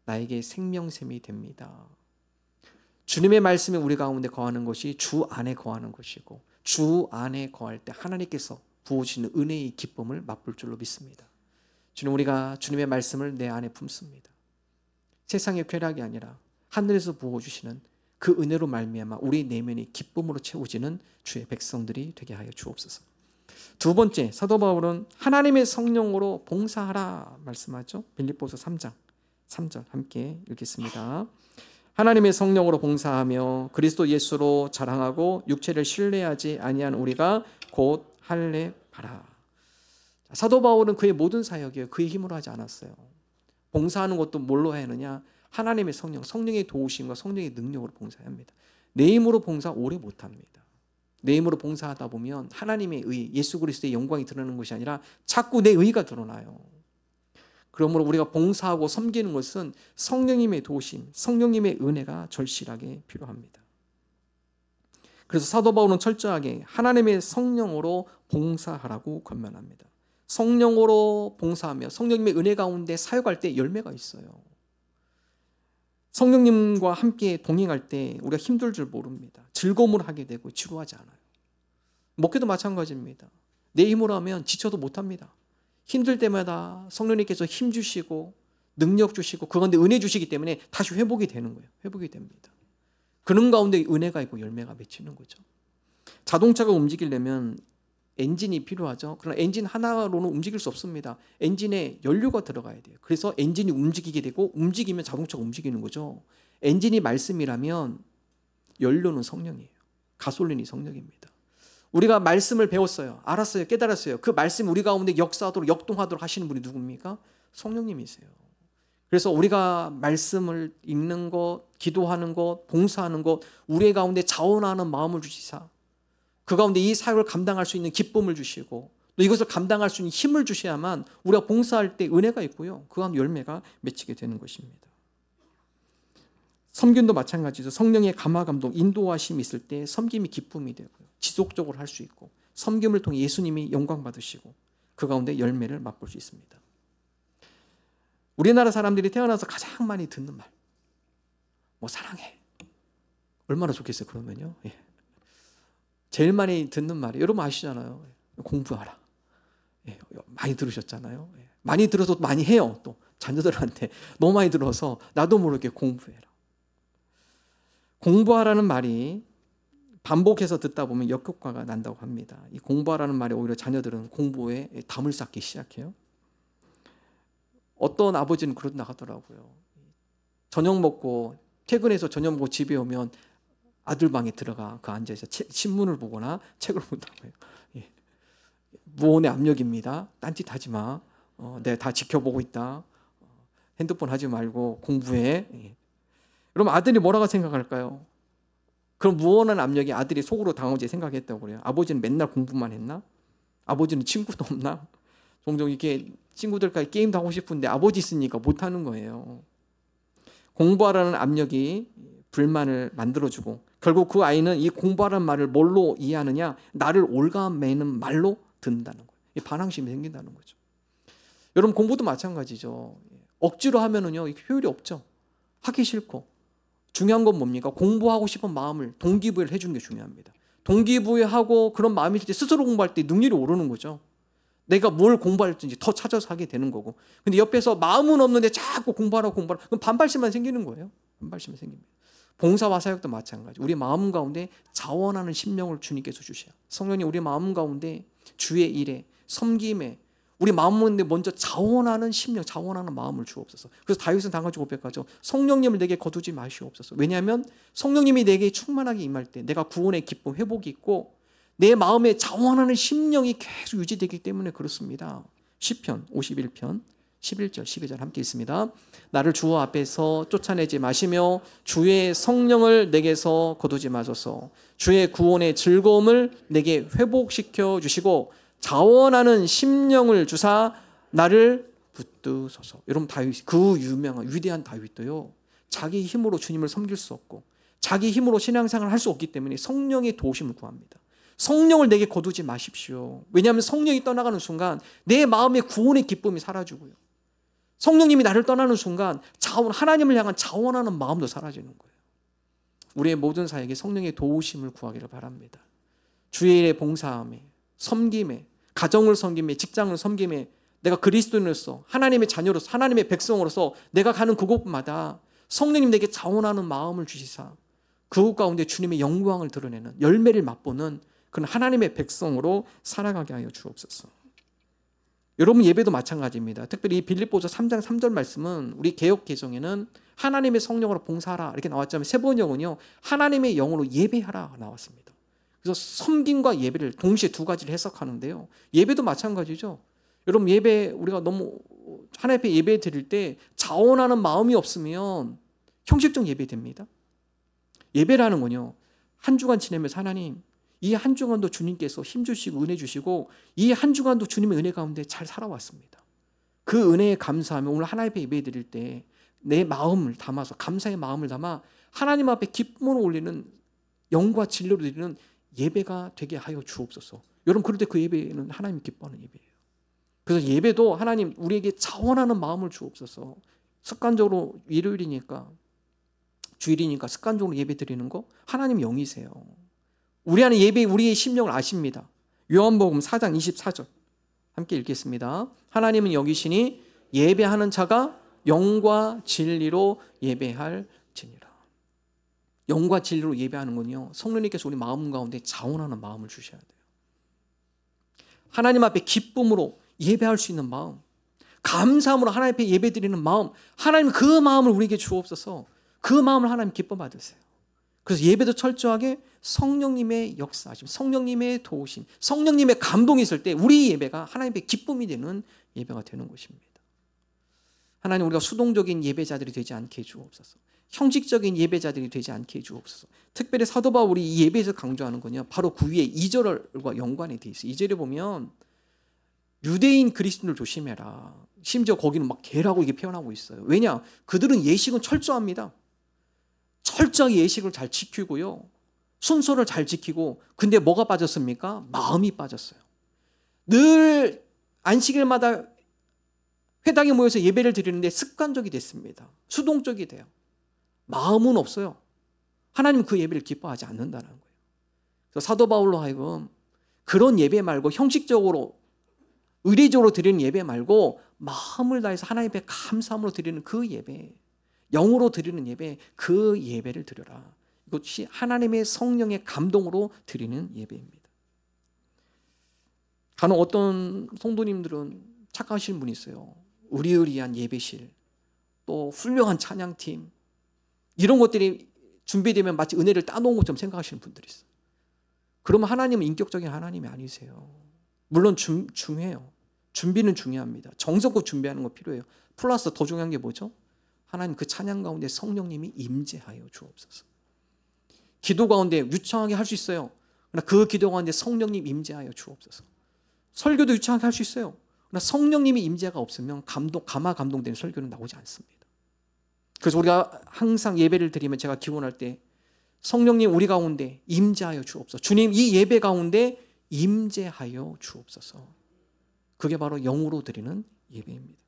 나에게 생명샘이 됩니다. 주님의 말씀이 우리 가운데 거하는 것이 주 안에 거하는 것이고 주 안에 거할 때 하나님께서 부어주시는 은혜의 기쁨을 맛볼 줄로 믿습니다. 주님, 우리가 주님의 말씀을 내 안에 품습니다. 세상의 쾌락이 아니라 하늘에서 부어주시는 그 은혜로 말미암아 우리 내면이 기쁨으로 채워지는 주의 백성들이 되게 하여 주옵소서. 두 번째, 사도 바울은 하나님의 성령으로 봉사하라 말씀하죠. 빌립보서 3장 3절 함께 읽겠습니다. 하나님의 성령으로 봉사하며 그리스도 예수로 자랑하고 육체를 신뢰하지 아니한 우리가 곧 할례 바라. 사도 바울은 그의 모든 사역이에요. 그의 힘으로 하지 않았어요. 봉사하는 것도 뭘로 해야 하느냐? 하나님의 성령, 성령의 도우심과 성령의 능력으로 봉사해야 합니다. 내 힘으로 봉사 오래 못합니다. 내 힘으로 봉사하다 보면 하나님의 의, 예수 그리스도의 영광이 드러나는 것이 아니라 자꾸 내 의가 드러나요. 그러므로 우리가 봉사하고 섬기는 것은 성령님의 도우심, 성령님의 은혜가 절실하게 필요합니다. 그래서 사도 바울은 철저하게 하나님의 성령으로 봉사하라고 권면합니다. 성령으로 봉사하며 성령님의 은혜 가운데 사역할 때 열매가 있어요. 성령님과 함께 동행할 때 우리가 힘들 줄 모릅니다. 즐거움을 하게 되고 지루하지 않아요. 목회도 마찬가지입니다. 내 힘으로 하면 지쳐도 못합니다. 힘들 때마다 성령님께서 힘 주시고 능력 주시고 그 가운데 은혜 주시기 때문에 다시 회복이 되는 거예요. 회복이 됩니다. 그런 가운데 은혜가 있고 열매가 맺히는 거죠. 자동차가 움직이려면 엔진이 필요하죠. 그러나 엔진 하나로는 움직일 수 없습니다. 엔진에 연료가 들어가야 돼요. 그래서 엔진이 움직이게 되고 움직이면 자동차가 움직이는 거죠. 엔진이 말씀이라면 연료는 성령이에요. 가솔린이 성령입니다. 우리가 말씀을 배웠어요. 알았어요. 깨달았어요. 그 말씀 우리 가운데 역사하도록 역동하도록 하시는 분이 누굽니까? 성령님이세요. 그래서 우리가 말씀을 읽는 것, 기도하는 것, 봉사하는 것, 우리 가운데 자원하는 마음을 주시사 그 가운데 이 사역을 감당할 수 있는 기쁨을 주시고 또 이것을 감당할 수 있는 힘을 주셔야만 우리가 봉사할 때 은혜가 있고요. 그 가운데 열매가 맺히게 되는 것입니다. 섬김도 마찬가지죠. 성령의 감화 감동, 인도하심이 있을 때 섬김이 기쁨이 되고요. 지속적으로 할 수 있고 섬김을 통해 예수님이 영광 받으시고 그 가운데 열매를 맛볼 수 있습니다. 우리나라 사람들이 태어나서 가장 많이 듣는 말, 뭐 사랑해. 얼마나 좋겠어요. 그러면요. 예. 제일 많이 듣는 말이 여러분 아시잖아요. 공부하라. 예. 많이 들으셨잖아요. 예. 많이 들어서 많이 해요. 또 자녀들한테 너무 많이 들어서 나도 모르게 공부해라. 공부하라는 말이 반복해서 듣다 보면 역효과가 난다고 합니다. 이 공부하라는 말이 오히려 자녀들은 공부에 담을 쌓기 시작해요. 어떤 아버지는 그러다 나가더라고요. 저녁 먹고 퇴근해서 저녁 먹고 집에 오면 아들 방에 들어가 그 앉아서 신문을 보거나 책을 본다고요. 예. 무언의 압력입니다. 딴짓하지 마. 내가 다 지켜보고 있다. 핸드폰 하지 말고 공부해. 예. 그럼 아들이 뭐라고 생각할까요? 그럼 무언한 압력이 아들이 속으로 당하지 생각했다고 그래요. 아버지는 맨날 공부만 했나? 아버지는 친구도 없나? 종종 이렇게 친구들과 게임도 하고 싶은데 아버지 있으니까 못하는 거예요. 공부하라는 압력이 불만을 만들어주고 결국 그 아이는 이 공부하라는 말을 뭘로 이해하느냐? 나를 올가매는 말로 듣는다는 거예요. 이 반항심이 생긴다는 거죠. 여러분 공부도 마찬가지죠. 억지로 하면은요 효율이 없죠. 하기 싫고 중요한 건 뭡니까? 공부하고 싶은 마음을 동기부여를 해주는 게 중요합니다. 동기부여하고 그런 마음이 있을 때 스스로 공부할 때 능률이 오르는 거죠. 내가 뭘 공부할지 더 찾아서 하게 되는 거고. 근데 옆에서 마음은 없는데 자꾸 공부하라고 그럼 반발심만 생기는 거예요. 반발심만 생깁니다. 봉사와 사역도 마찬가지. 우리 마음 가운데 자원하는 심령을 주님께서 주셔요. 성령님 우리 마음 가운데 주의 일에 섬김에 우리 마음 가운데 먼저 자원하는 심령, 자원하는 마음을 주옵소서. 그래서 다윗은 당가지고 고백하죠. 성령님을 내게 거두지 마시옵소서. 왜냐하면 성령님이 내게 충만하게 임할 때 내가 구원의 기쁨, 회복이 있고 내 마음에 자원하는 심령이 계속 유지되기 때문에 그렇습니다. 시편 51편 11절 12절 함께 있습니다. 나를 주 앞에서 쫓아내지 마시며 주의 성령을 내게서 거두지 마소서. 주의 구원의 즐거움을 내게 회복시켜 주시고 자원하는 심령을 주사 나를 붙드소서. 여러분 다윗 그 유명한 위대한 다윗도요. 자기 힘으로 주님을 섬길 수 없고 자기 힘으로 신앙생활을 할 수 없기 때문에 성령의 도우심을 구합니다. 성령을 내게 거두지 마십시오. 왜냐하면 성령이 떠나가는 순간 내 마음의 구원의 기쁨이 사라지고요. 성령님이 나를 떠나는 순간 하나님을 향한 자원하는 마음도 사라지는 거예요. 우리의 모든 사역에 성령의 도우심을 구하기를 바랍니다. 주의 일에 봉사함에 섬김에 가정을 섬김에 직장을 섬김에 내가 그리스도인으로서 하나님의 자녀로서 하나님의 백성으로서 내가 가는 그곳마다 성령님 내게 자원하는 마음을 주시사 그곳 가운데 주님의 영광을 드러내는 열매를 맛보는 그런 하나님의 백성으로 살아가게 하여 주옵소서. 여러분 예배도 마찬가지입니다. 특별히 빌립보서 3장 3절 말씀은 우리 개역 개정에는 하나님의 성령으로 봉사하라 이렇게 나왔지만 세 번역은요 하나님의 영으로 예배하라 나왔습니다. 그래서 섬김과 예배를 동시에 두 가지를 해석하는데요. 예배도 마찬가지죠. 여러분 예배 우리가 너무 하나님 앞에 예배 드릴 때 자원하는 마음이 없으면 형식적 예배 됩니다. 예배라는 건요. 한 주간 지내면서 하나님 이 한 주간도 주님께서 힘 주시고 은혜 주시고 이 한 주간도 주님의 은혜 가운데 잘 살아왔습니다. 그 은혜에 감사하며 오늘 하나님 앞에 예배 드릴 때 내 마음을 담아서 감사의 마음을 담아 하나님 앞에 기쁨으로 올리는 영과 진리로 드리는 예배가 되게 하여 주옵소서. 여러분 그럴 때 그 예배는 하나님 기뻐하는 예배예요. 그래서 예배도 하나님 우리에게 자원하는 마음을 주옵소서. 습관적으로 일요일이니까 주일이니까 습관적으로 예배 드리는 거 하나님 영이세요. 우리 안에 예배 우리의 심령을 아십니다. 요한복음 4장 24절 함께 읽겠습니다. 하나님은 여기시니 예배하는 자가 영과 진리로 예배할지니라. 영과 진리로 예배하는 건요 성령님께서 우리 마음 가운데 자원하는 마음을 주셔야 돼요. 하나님 앞에 기쁨으로 예배할 수 있는 마음, 감사함으로 하나님 앞에 예배드리는 마음, 하나님 그 마음을 우리에게 주옵소서. 그 마음을 하나님 기뻐 받으세요. 그래서 예배도 철저하게 성령님의 역사하심, 성령님의 도우심, 성령님의 감동이 있을 때 우리 예배가 하나님의 기쁨이 되는 예배가 되는 것입니다. 하나님, 우리가 수동적인 예배자들이 되지 않게 해주옵소서. 형식적인 예배자들이 되지 않게 해주옵소서. 특별히 사도 바울이 이 예배에서 강조하는 건요, 바로 그 위에 2절과 연관이 되어 있어요. 2절에 보면 유대인 그리스도인을 조심해라. 심지어 거기는 막 개라고 이게 표현하고 있어요. 왜냐? 그들은 예식은 철저합니다. 철저하게 예식을 잘 지키고요, 순서를 잘 지키고, 근데 뭐가 빠졌습니까? 마음이 빠졌어요. 늘 안식일마다 회당에 모여서 예배를 드리는데 습관적이 됐습니다. 수동적이 돼요. 마음은 없어요. 하나님 그 예배를 기뻐하지 않는다는 거예요. 그래서 사도 바울로 하여금 그런 예배 말고 형식적으로 의례적으로 드리는 예배 말고 마음을 다해서 하나님 앞에 감사함으로 드리는 그 예배, 영으로 드리는 예배, 그 예배를 드려라. 이것이 하나님의 성령의 감동으로 드리는 예배입니다. 간혹 어떤 성도님들은 착각하시는 분이 있어요. 의리의리한 예배실, 또 훌륭한 찬양팀, 이런 것들이 준비되면 마치 은혜를 따놓은 것처럼 생각하시는 분들이 있어요. 그러면 하나님은 인격적인 하나님이 아니세요. 물론 중요해요. 준비는 중요합니다. 정성껏 준비하는 거 필요해요. 플러스 더 중요한 게 뭐죠? 하나님 그 찬양 가운데 성령님이 임재하여 주옵소서. 기도 가운데 유창하게 할 수 있어요. 그러나 그 기도 가운데 성령님 임재하여 주옵소서. 설교도 유창하게 할 수 있어요. 그러나 성령님이 임재가 없으면 감화감동되는 설교는 나오지 않습니다. 그래서 우리가 항상 예배를 드리면 제가 기원할 때 성령님 우리 가운데 임재하여 주옵소서. 주님 이 예배 가운데 임재하여 주옵소서. 그게 바로 영으로 드리는 예배입니다.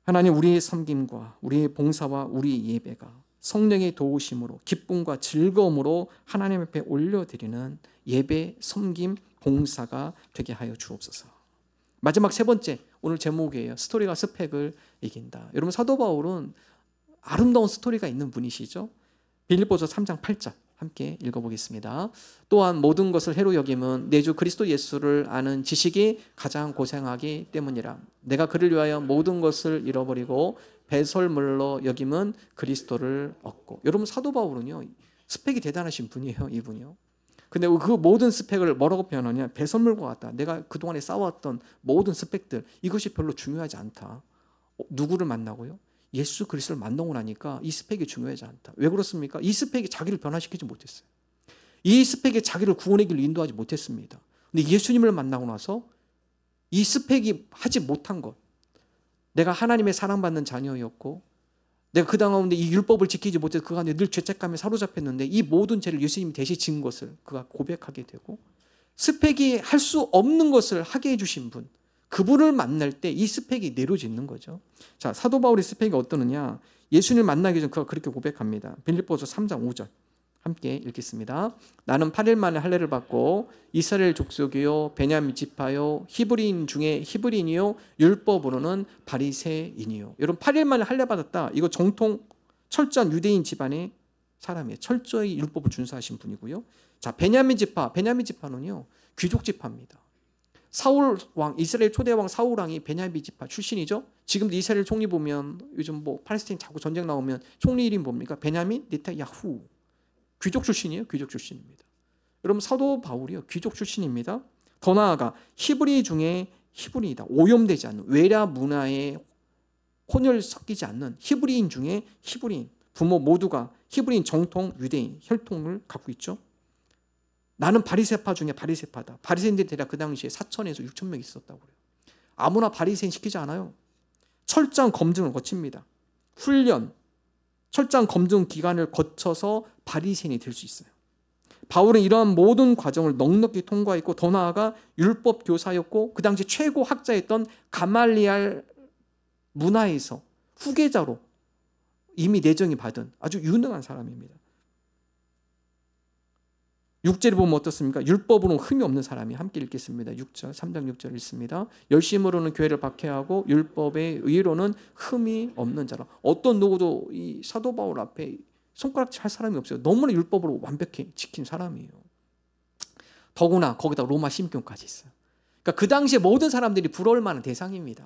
하나님, 우리의 섬김과 우리의 봉사와 우리의 예배가 성령의 도우심으로 기쁨과 즐거움으로 하나님 앞에 올려드리는 예배, 섬김, 봉사가 되게 하여 주옵소서. 마지막 세 번째, 오늘 제목이에요. 스토리가 스펙을 이긴다. 여러분, 사도 바울은 아름다운 스토리가 있는 분이시죠. 빌립보서 3장 8절 함께 읽어보겠습니다. 또한 모든 것을 해로 여김은 내 주 그리스도 예수를 아는 지식이 가장 고생하기 때문이라. 내가 그를 위하여 모든 것을 잃어버리고 배설물로 여김은 그리스도를 얻고. 여러분, 사도 바울은요 스펙이 대단하신 분이에요. 이분이요. 근데 그 모든 스펙을 뭐라고 표현하냐? 배설물과 같다. 내가 그동안에 쌓아왔던 모든 스펙들, 이것이 별로 중요하지 않다. 누구를 만나고요? 예수 그리스도를 만나고 나니까 이 스펙이 중요하지 않다. 왜 그렇습니까? 이 스펙이 자기를 변화시키지 못했어요. 이 스펙이 자기를 구원의 길로 인도하지 못했습니다. 근데 예수님을 만나고 나서 이 스펙이 하지 못한 것, 내가 하나님의 사랑받는 자녀였고 내가 그 가운데 이 율법을 지키지 못해서 그 가운데 늘 죄책감에 사로잡혔는데 이 모든 죄를 예수님이 대신 진 것을 그가 고백하게 되고, 스펙이 할 수 없는 것을 하게 해주신 분, 그분을 만날 때 이 스펙이 내려지는 거죠. 자, 사도 바울의 스펙이 어떠느냐? 예수님을 만나기 전 그가 그렇게 고백합니다. 빌립보서 3장 5절 함께 읽겠습니다. 나는 8일 만에 할례를 받고 이스라엘 족속이요 베냐민 지파요 히브리인 중에 히브리인이요 율법으로는 바리새인이요. 여러분, 8일 만에 할례 받았다. 이거 정통 철저한 유대인 집안의 사람이에요. 철저히 율법을 준수하신 분이고요. 자, 베냐민 지파는요 귀족 지파입니다. 사울 왕, 이스라엘 초대 왕 사울 왕이 베냐민 지파 출신이죠. 지금도 이스라엘 총리 보면 요즘 뭐 팔레스타인 자꾸 전쟁 나오면 총리 이름 뭡니까? 베냐민 네타야후. 귀족 출신이에요. 귀족 출신입니다. 여러분, 사도 바울이요 귀족 출신입니다. 더 나아가 히브리 중에 히브리이다. 오염되지 않는, 외라 문화에 혼혈 섞이지 않는 히브리인 중에 히브리인, 부모 모두가 히브리인 정통 유대인 혈통을 갖고 있죠. 나는 바리새파 중에 바리새파다. 바리새인들이 대략 그 당시에 4,000에서 6,000명 있었다고 그래요. 아무나 바리새인 시키지 않아요. 철저한 검증을 거칩니다. 훈련, 철저한 검증 기간을 거쳐서 바리새인이 될 수 있어요. 바울은 이러한 모든 과정을 넉넉히 통과했고, 더 나아가 율법 교사였고 그 당시 최고 학자였던 가말리알 문화에서 후계자로 이미 내정이 받은 아주 유능한 사람입니다. 6절을 보면 어떻습니까? 율법으로는 흠이 없는 사람이, 함께 읽겠습니다. 6절, 3장 6절 읽습니다. 열심으로는 교회를 박해하고 율법의 의로는 흠이 없는 자라. 어떤 누구도 이 사도 바울 앞에 손가락질 할 사람이 없어요. 너무나 율법으로 완벽히 지킨 사람이에요. 더구나 거기다 로마 시민권까지 있어요. 그러니까 그 당시에 모든 사람들이 부러울 만한 대상입니다.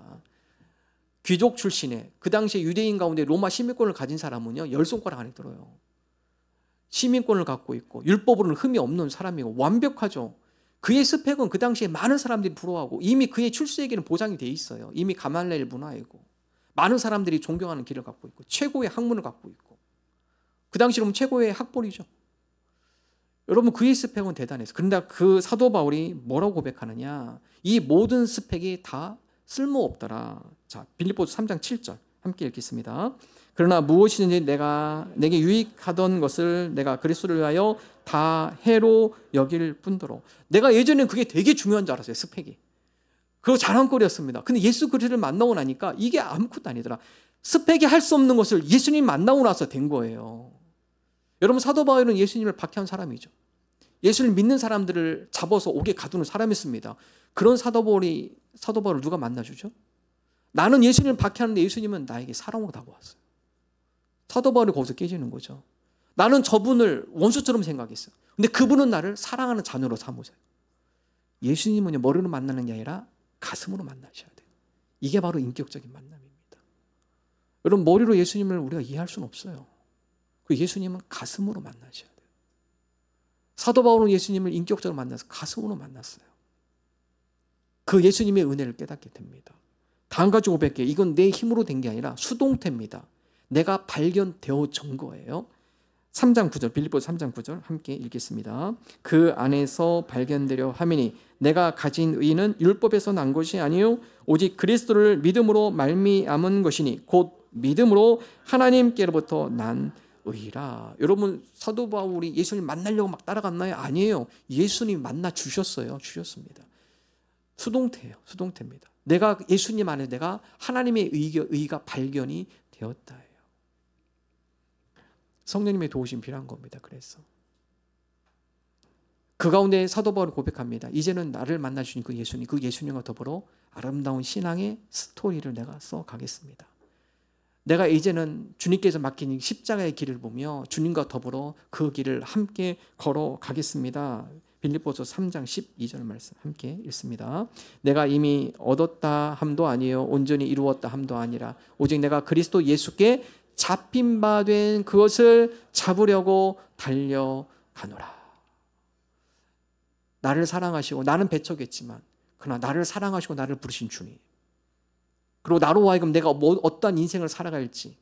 귀족 출신의 그 당시에 유대인 가운데 로마 시민권을 가진 사람은요 10손가락 안에 들어요. 시민권을 갖고 있고 율법으로는 흠이 없는 사람이고 완벽하죠. 그의 스펙은 그 당시에 많은 사람들이 부러워하고 이미 그의 출세에게는 보장이 돼 있어요. 이미 가말레일 문화이고 많은 사람들이 존경하는 길을 갖고 있고 최고의 학문을 갖고 있고 그 당시로는 최고의 학벌이죠. 여러분 그의 스펙은 대단했어요. 그런데 그 사도 바울이 뭐라고 고백하느냐, 이 모든 스펙이 다 쓸모없더라. 자, 빌립보서 3장 7절 함께 읽겠습니다. 그러나 무엇이든지 내게 유익하던 것을 내가 그리스도를 위하여 다 해로 여길 뿐더러. 내가 예전엔 그게 되게 중요한 줄 알았어요. 스펙이. 그거 자랑거리였습니다. 근데 예수 그리스도를 만나고 나니까 이게 아무것도 아니더라. 스펙이 할 수 없는 것을 예수님 만나고 나서 된 거예요. 여러분 사도 바울은 예수님을 박해한 사람이죠. 예수를 믿는 사람들을 잡아서 옥에 가두는 사람이었습니다. 그런 사도 바울을 누가 만나주죠? 나는 예수님을 박해하는데 예수님은 나에게 사랑으로 다가왔어요. 사도 바울이 거기서 깨지는 거죠. 나는 저분을 원수처럼 생각했어요. 근데 그분은 나를 사랑하는 자녀로 삼으세요. 예수님은 머리로 만나는 게 아니라 가슴으로 만나셔야 돼요. 이게 바로 인격적인 만남입니다. 여러분 머리로 예수님을 우리가 이해할 수는 없어요. 그 예수님은 가슴으로 만나셔야 돼요. 사도 바울은 예수님을 인격적으로 만나서 가슴으로 만났어요. 그 예수님의 은혜를 깨닫게 됩니다. 다 한 가지 고백해. 이건 내 힘으로 된 게 아니라 수동태입니다. 내가 발견되어진 거예요. 3장 9절 빌립보서 3장 9절 함께 읽겠습니다. 그 안에서 발견되려 함이니 내가 가진 의는 율법에서 난 것이 아니요 오직 그리스도를 믿음으로 말미암은 것이니 곧 믿음으로 하나님께로부터 난 의라. 여러분 사도 바울이 예수님 만나려고 막 따라갔나요? 아니에요. 예수님 만나 주셨어요. 주셨습니다. 수동태예요. 수동태입니다. 내가 예수님 안에 내가 하나님의 의가 발견이 되었다예요. 성령님의 도우심 필요한 겁니다. 그래서 그 가운데 사도 바울이 고백합니다. 이제는 나를 만나 주신 그 예수님과 더불어 아름다운 신앙의 스토리를 내가 써가겠습니다. 내가 이제는 주님께서 맡긴 십자가의 길을 보며 주님과 더불어 그 길을 함께 걸어가겠습니다. 빌립보서 3장 12절 말씀 함께 읽습니다. 내가 이미 얻었다 함도 아니요 온전히 이루었다 함도 아니라 오직 내가 그리스도 예수께 잡힌 바 된 그것을 잡으려고 달려가노라. 나를 사랑하시고 나는 배척했지만 그러나 나를 사랑하시고 나를 부르신 주님, 그리고 나로 하여금 내가 어떠한 인생을 살아갈지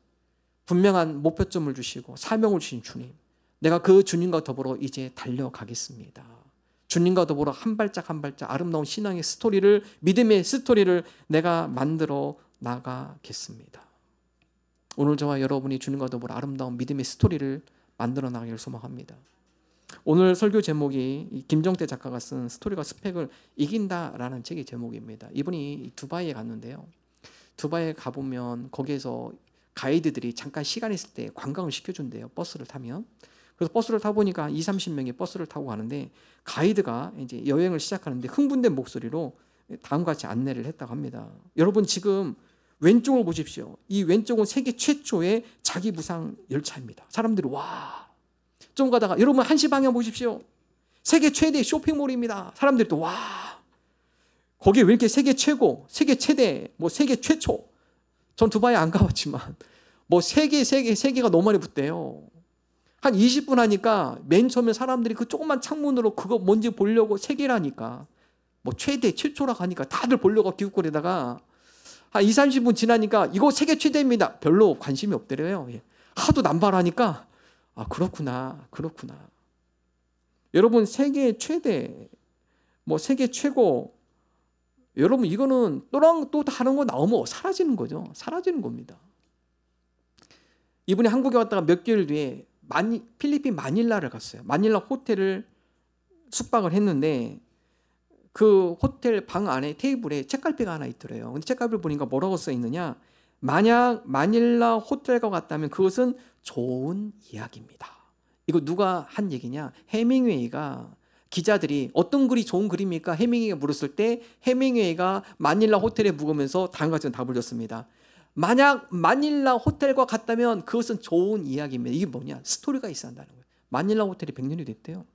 분명한 목표점을 주시고 사명을 주신 주님, 내가 그 주님과 더불어 이제 달려가겠습니다. 주님과 더불어 한 발짝 한 발짝 아름다운 신앙의 스토리를, 믿음의 스토리를 내가 만들어 나가겠습니다. 오늘 저와 여러분이 주님과 더불어 아름다운 믿음의 스토리를 만들어 나가기를 소망합니다. 오늘 설교 제목이 김정태 작가가 쓴 스토리가 스펙을 이긴다라는 책의 제목입니다. 이분이 두바이에 갔는데요. 두바이에 가보면 거기에서 가이드들이 잠깐 시간 있을 때 관광을 시켜준대요. 버스를 타면. 그래서 버스를 타보니까 20-30명이 버스를 타고 가는데 가이드가 이제 여행을 시작하는데 흥분된 목소리로 다음과 같이 안내를 했다고 합니다. 여러분 지금 왼쪽을 보십시오. 이 왼쪽은 세계 최초의 자기부상 열차입니다. 사람들이 와. 좀 가다가 여러분 한시 방향 보십시오. 세계 최대 쇼핑몰입니다. 사람들이 또 와. 거기 왜 이렇게 세계 최고, 세계 최대, 뭐 세계 최초. 전 두바이 안 가봤지만 뭐 세계가 너무 많이 붙대요. 한 20분 하니까 맨 처음에 사람들이 그 조그만 창문으로 그거 뭔지 보려고 세계라니까 뭐 최대, 최초라고 하니까 다들 보려고 기웃거리다가 한 20-30분 지나니까 이거 세계 최대입니다. 별로 관심이 없더래요. 하도 남발하니까 아 그렇구나. 여러분 세계 최대, 뭐 세계 최고, 여러분 이거는 또 다른 거 나오면 사라지는 거죠. 사라지는 겁니다. 이분이 한국에 왔다가 몇 개월 뒤에 필리핀 마닐라를 갔어요. 마닐라 호텔을 숙박을 했는데 그 호텔 방 안에 테이블에 책갈피가 하나 있더래요. 근데 책갈피를 보니까 뭐라고 써 있느냐, 만약 마닐라 호텔과 같다면 그것은 좋은 이야기입니다. 이거 누가 한 얘기냐, 해밍웨이가, 기자들이 어떤 글이 좋은 글입니까? 해밍웨이가 물었을 때 해밍웨이가 마닐라 호텔에 묵으면서 다음과 같은 답을 줬습니다. 만약 마닐라 호텔과 같다면 그것은 좋은 이야기입니다. 이게 뭐냐? 스토리가 있어야 한다는 거예요. 마닐라 호텔이 100년이 됐대요.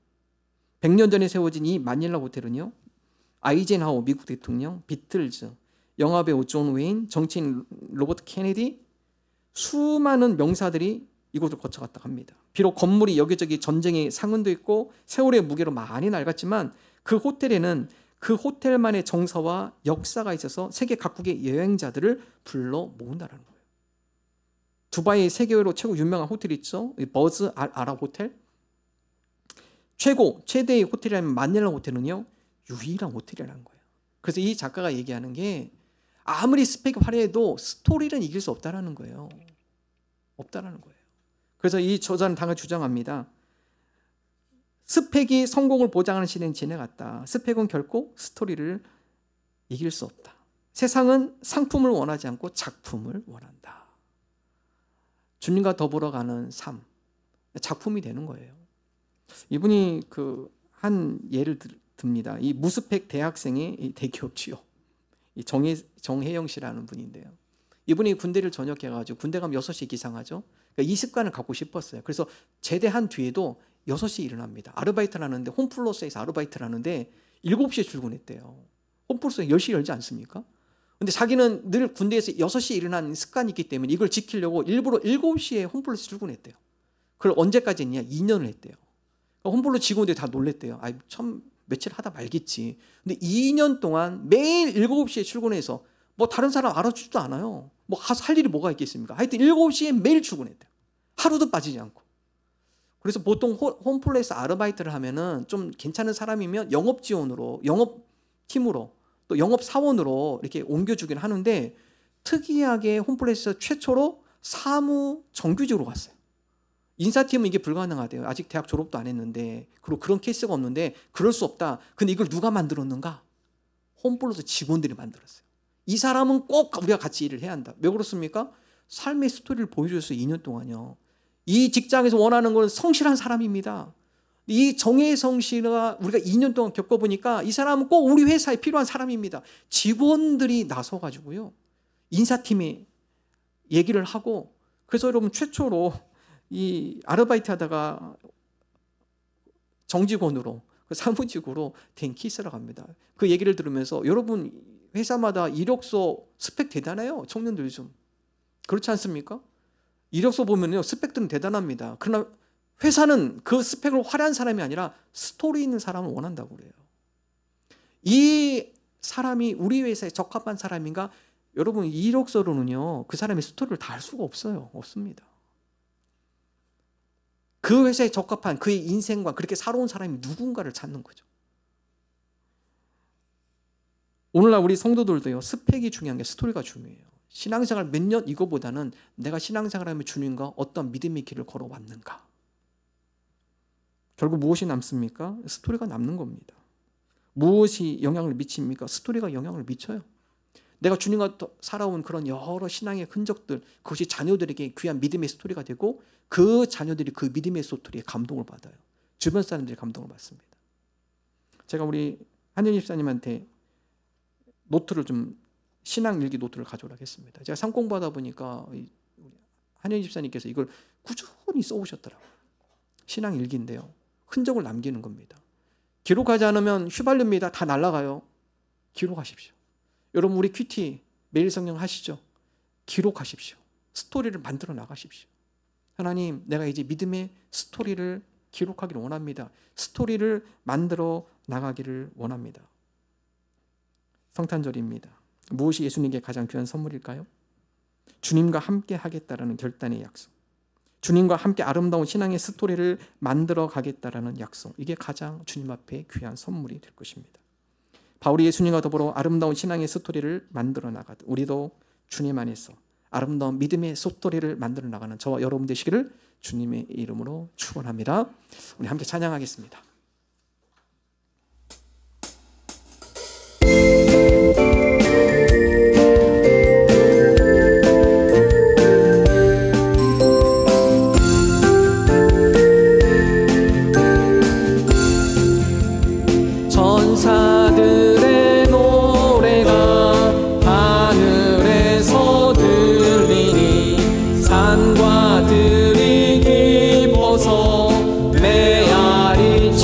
100년 전에 세워진 이 마닐라 호텔은요, 아이젠하워 미국 대통령, 비틀즈, 영화배우 존 웨인, 정치인 로버트 케네디, 수많은 명사들이 이곳을 거쳐갔다 합니다. 비록 건물이 여기저기 전쟁의 상흔도 있고 세월의 무게로 많이 낡았지만 그 호텔에는 그 호텔만의 정서와 역사가 있어서 세계 각국의 여행자들을 불러 모은다는 거예요. 두바이 세계로 최고 유명한 호텔 있죠? 버즈 알 아랍 호텔. 최대의 호텔이라면 마닐라 호텔은요, 유일한 호텔이라는 거예요. 그래서 이 작가가 얘기하는 게 아무리 스펙이 화려해도 스토리는 이길 수 없다라는 거예요. 없다라는 거예요. 그래서 이 저자는 당을 주장합니다. 스펙이 성공을 보장하는 시대는 지나갔다. 스펙은 결코 스토리를 이길 수 없다. 세상은 상품을 원하지 않고 작품을 원한다. 주님과 더불어 가는 삶, 작품이 되는 거예요. 이분이 한 예를 듭니다. 이 무스펙 대학생의 이 대기업 취업, 이 정혜영 씨라는 분인데요. 이분이 군대를 전역해가지고 군대 가면 6시에 기상하죠. 그러니까 이 습관을 갖고 싶었어요. 그래서 제대한 뒤에도 6시에 일어납니다. 아르바이트를 하는데, 홈플러스에서 아르바이트를 하는데 7시에 출근했대요. 홈플러스에 10시에 열지 않습니까? 근데 자기는 늘 군대에서 6시에 일어나는 습관이 있기 때문에 이걸 지키려고 일부러 7시에 홈플러스 출근했대요. 그걸 언제까지 했냐? 2년을 했대요. 그러니까 홈플러스 직원들이 다 놀랬대요. 참 며칠 하다 말겠지. 근데 2년 동안 매일 7시에 출근해서 뭐 다른 사람 알아주지도 않아요. 뭐 가서 할 일이 뭐가 있겠습니까? 하여튼 7시에 매일 출근했대요. 하루도 빠지지 않고. 그래서 보통 홈플러스 아르바이트를 하면은 좀 괜찮은 사람이면 영업 지원으로, 영업팀으로, 또 영업사원으로 이렇게 옮겨주긴 하는데, 특이하게 홈플러스 최초로 사무 정규직으로 갔어요. 인사팀은 이게 불가능하대요. 아직 대학 졸업도 안 했는데, 그리고 그런 케이스가 없는데 그럴 수 없다. 근데 이걸 누가 만들었는가? 홈플러스 직원들이 만들었어요. 이 사람은 꼭 우리가 같이 일을 해야 한다. 왜 그렇습니까? 삶의 스토리를 보여줬어요. 2년 동안요. 이 직장에서 원하는 건 성실한 사람입니다. 이 정혜성 씨가 우리가 2년 동안 겪어보니까 이 사람은 꼭 우리 회사에 필요한 사람입니다. 직원들이 나서가지고요, 인사팀에 얘기를 하고, 그래서 여러분 최초로 이 아르바이트 하다가 정직원으로, 사무직으로 된 케이스라고 합니다. 그 얘기를 들으면서 여러분 회사마다 이력서 스펙 대단해요. 청년들 좀 그렇지 않습니까? 이력서 보면요, 스펙들은 대단합니다. 그러나 회사는 그 스펙으로 화려한 사람이 아니라 스토리 있는 사람을 원한다고 그래요. 이 사람이 우리 회사에 적합한 사람인가? 여러분 이력서로는요, 그 사람의 스토리를 다 알 수가 없어요. 없습니다. 그 회사에 적합한 그의 인생과 그렇게 살아온 사람이 누군가를 찾는 거죠. 오늘날 우리 성도들도요, 스펙이 중요한 게 스토리가 중요해요. 신앙생활 몇 년 이거보다는 내가 신앙생활하며 주님과 어떤 믿음의 길을 걸어왔는가. 결국 무엇이 남습니까? 스토리가 남는 겁니다. 무엇이 영향을 미칩니까? 스토리가 영향을 미쳐요. 내가 주님과 살아온 그런 여러 신앙의 흔적들, 그것이 자녀들에게 귀한 믿음의 스토리가 되고, 그 자녀들이 그 믿음의 스토리에 감동을 받아요. 주변 사람들이 감동을 받습니다. 제가 우리 한현 집사님한테 노트를 좀, 신앙일기 노트를 가져오라고 했습니다. 제가 상공받아 보니까 한현 집사님께서 이걸 꾸준히 써오셨더라고요. 신앙일기인데요, 흔적을 남기는 겁니다. 기록하지 않으면 휘발유입니다. 다 날아가요. 기록하십시오. 여러분 우리 큐티 매일 성경 하시죠? 기록하십시오. 스토리를 만들어 나가십시오. 하나님, 내가 이제 믿음의 스토리를 기록하기를 원합니다. 스토리를 만들어 나가기를 원합니다. 성탄절입니다. 무엇이 예수님께 가장 귀한 선물일까요? 주님과 함께 하겠다라는 결단의 약속, 주님과 함께 아름다운 신앙의 스토리를 만들어 가겠다라는 약속, 이게 가장 주님 앞에 귀한 선물이 될 것입니다. 바울이 예수님과 더불어 아름다운 신앙의 스토리를 만들어 나가듯 우리도 주님 안에서 아름다운 믿음의 스토리를 만들어 나가는 저와 여러분 되시기를 주님의 이름으로 축원합니다. 우리 함께 찬양하겠습니다. 전사들의 노래가 하늘에서 들리니 산과 들이 기뻐서 메아리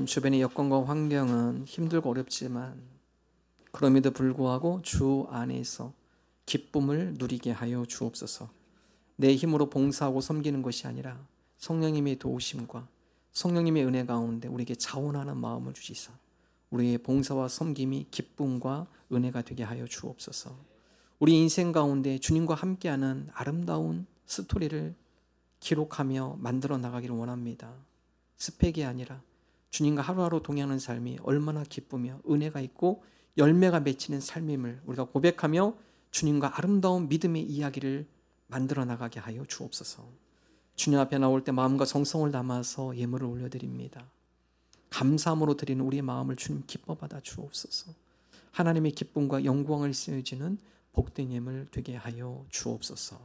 지금 주변의 여건과 환경은 힘들고 어렵지만 그럼에도 불구하고 주 안에서 기쁨을 누리게 하여 주옵소서. 내 힘으로 봉사하고 섬기는 것이 아니라 성령님의 도우심과 성령님의 은혜 가운데 우리에게 자원하는 마음을 주시사 우리의 봉사와 섬김이 기쁨과 은혜가 되게 하여 주옵소서. 우리 인생 가운데 주님과 함께하는 아름다운 스토리를 기록하며 만들어 나가기를 원합니다. 스펙이 아니라 주님과 하루하루 동행하는 삶이 얼마나 기쁘며 은혜가 있고 열매가 맺히는 삶임을 우리가 고백하며 주님과 아름다운 믿음의 이야기를 만들어 나가게 하여 주옵소서. 주님 앞에 나올 때 마음과 정성을 담아서 예물을 올려드립니다. 감사함으로 드리는 우리의 마음을 주님 기뻐 받아 주옵소서. 하나님의 기쁨과 영광을 쓰여지는 복된 예물 되게 하여 주옵소서.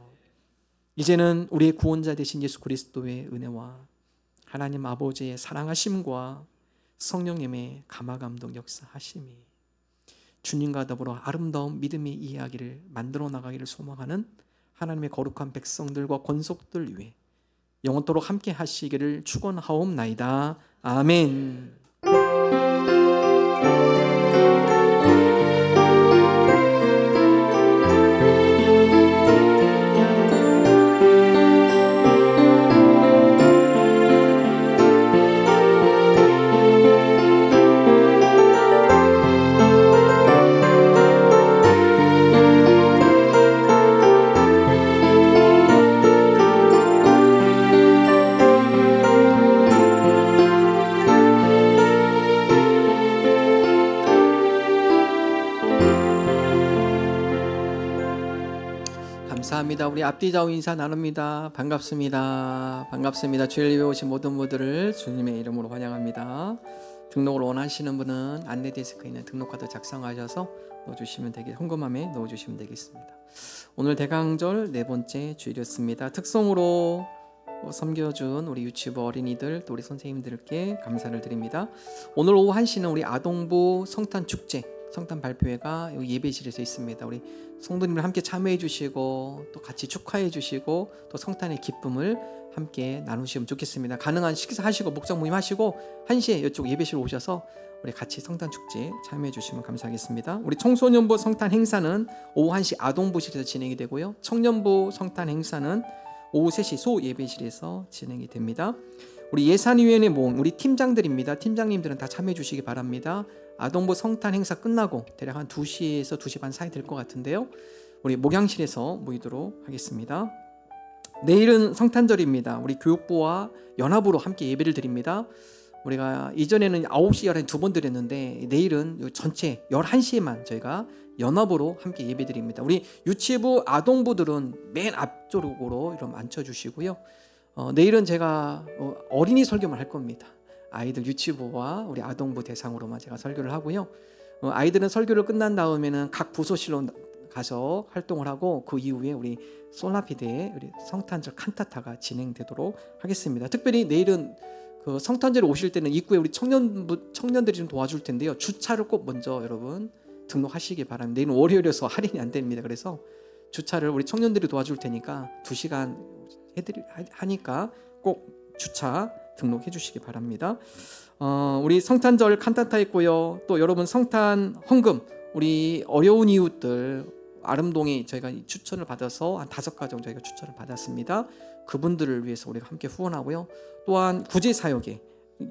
이제는 우리의 구원자 되신 예수 그리스도의 은혜와 하나님 아버지의 사랑하심과 성령님의 감화감동 역사하심이 주님과 더불어 아름다운 믿음의 이야기를 만들어 나가기를 소망하는 하나님의 거룩한 백성들과 권속들 위해 영원토록 함께 하시기를 축원하옵나이다. 아멘. 감사합니다. 우리 앞뒤 좌우 인사 나눕니다. 반갑습니다. 반갑습니다. 주일 예배 오신 모든 분들을 주님의 이름으로 환영합니다. 등록을 원하시는 분은 안내 데스크에 있는 등록카드 작성하셔서 넣어주시면 현금함에 넣어주시면 되겠습니다. 오늘 대강절 네 번째 주일이었습니다. 특성으로 섬겨준 우리 유치부 어린이들 또 우리 선생님들께 감사를 드립니다. 오늘 오후 1시는 우리 아동부 성탄 축제 성탄 발표회가 여기 예배실에서 있습니다. 우리 성도님들 함께 참여해 주시고 또 같이 축하해 주시고 또 성탄의 기쁨을 함께 나누시면 좋겠습니다. 가능한 식사하시고 목장 모임하시고 1시에 이쪽 예배실로 오셔서 우리 같이 성탄 축제 참여해 주시면 감사하겠습니다. 우리 청소년부 성탄 행사는 오후 1시 아동부실에서 진행이 되고요. 청년부 성탄 행사는 오후 3시 소 예배실에서 진행이 됩니다. 우리 예산위원회 모임 우리 팀장들입니다. 팀장님들은 다 참여해 주시기 바랍니다. 아동부 성탄 행사 끝나고 대략 한 2시에서 2시 반 사이 될 것 같은데요. 우리 목양실에서 모이도록 하겠습니다. 내일은 성탄절입니다. 우리 교육부와 연합으로 함께 예배를 드립니다. 우리가 이전에는 9시, 11시 두 번 드렸는데 내일은 전체 11시에만 저희가 연합으로 함께 예배 드립니다. 우리 유치부 아동부들은 맨 앞쪽으로 이렇게 앉혀주시고요. 내일은 제가 어린이 설교만 할 겁니다. 아이들 유치부와 우리 아동부 대상으로만 제가 설교를 하고요. 아이들은 설교를 끝난 다음에는 각 부서실로 가서 활동을 하고 그 이후에 우리 솔라피드의 우리 성탄절 칸타타가 진행되도록 하겠습니다. 특별히 내일은 그 성탄절에 오실 때는 입구에 우리 청년들이 좀 도와줄 텐데요. 주차를 꼭 먼저 여러분 등록하시기 바랍니다. 내일은 월요일이어서 할인이 안 됩니다. 그래서 주차를 우리 청년들이 도와줄 테니까 2시간 하니까 꼭 주차 등록해 주시기 바랍니다. 우리 성탄절 칸타타 있고요. 또 여러분 성탄 헌금 우리 어려운 이웃들 아름동에 저희가 추천을 받아서 한 5가정 저희가 추천을 받았습니다. 그분들을 위해서 우리가 함께 후원하고요. 또한 구제사역에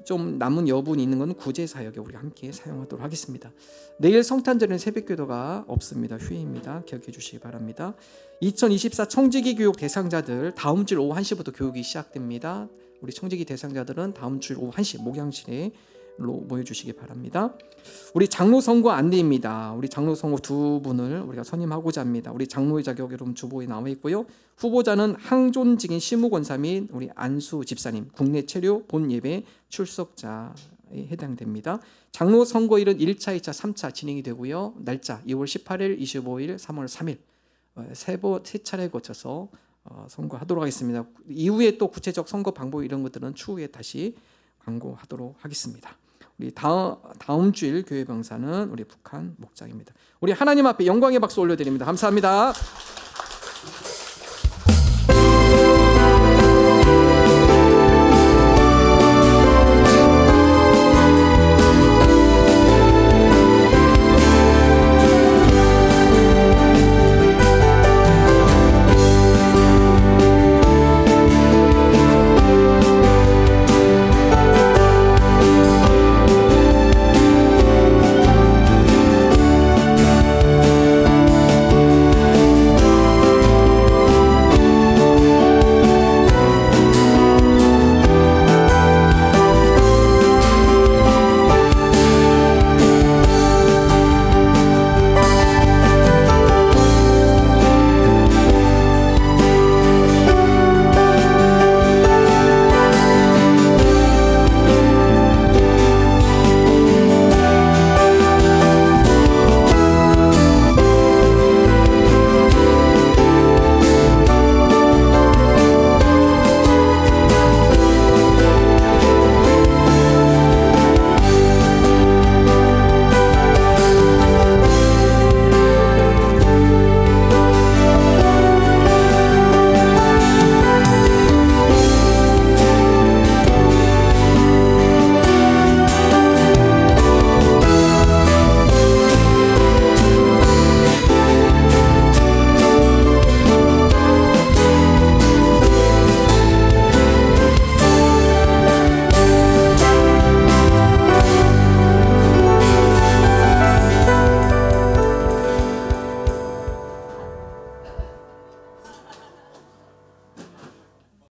좀 남은 여분이 있는 건 구제사역에 우리가 함께 사용하도록 하겠습니다. 내일 성탄절에는 새벽기도가 없습니다. 휴일입니다. 기억해 주시기 바랍니다. 2024 청지기 교육 대상자들 다음 주 오후 1시부터 교육이 시작됩니다. 우리 청지기 대상자들은 다음 주 오후 1시 목양실에 모여주시기 바랍니다. 우리 장로 선거 안내입니다. 우리 장로 선거 2분을 우리가 선임하고자 합니다. 우리 장로의 자격 여러분 주보에 나와 있고요. 후보자는 항존직인 시무권사 및 우리 안수 집사님 국내 체류 본 예배 출석자에 해당됩니다. 장로 선거일은 1차, 2차, 3차 진행이 되고요. 날짜 2월 18일, 25일, 3월 3일 세 차례에 거쳐서 선거하도록 하겠습니다. 이후에 또 구체적 선거 방법 이런 것들은 추후에 다시 광고하도록 하겠습니다. 우리 다음 주일 교회 병사는 우리 북한 목장입니다. 우리 하나님 앞에 영광의 박수 올려드립니다. 감사합니다.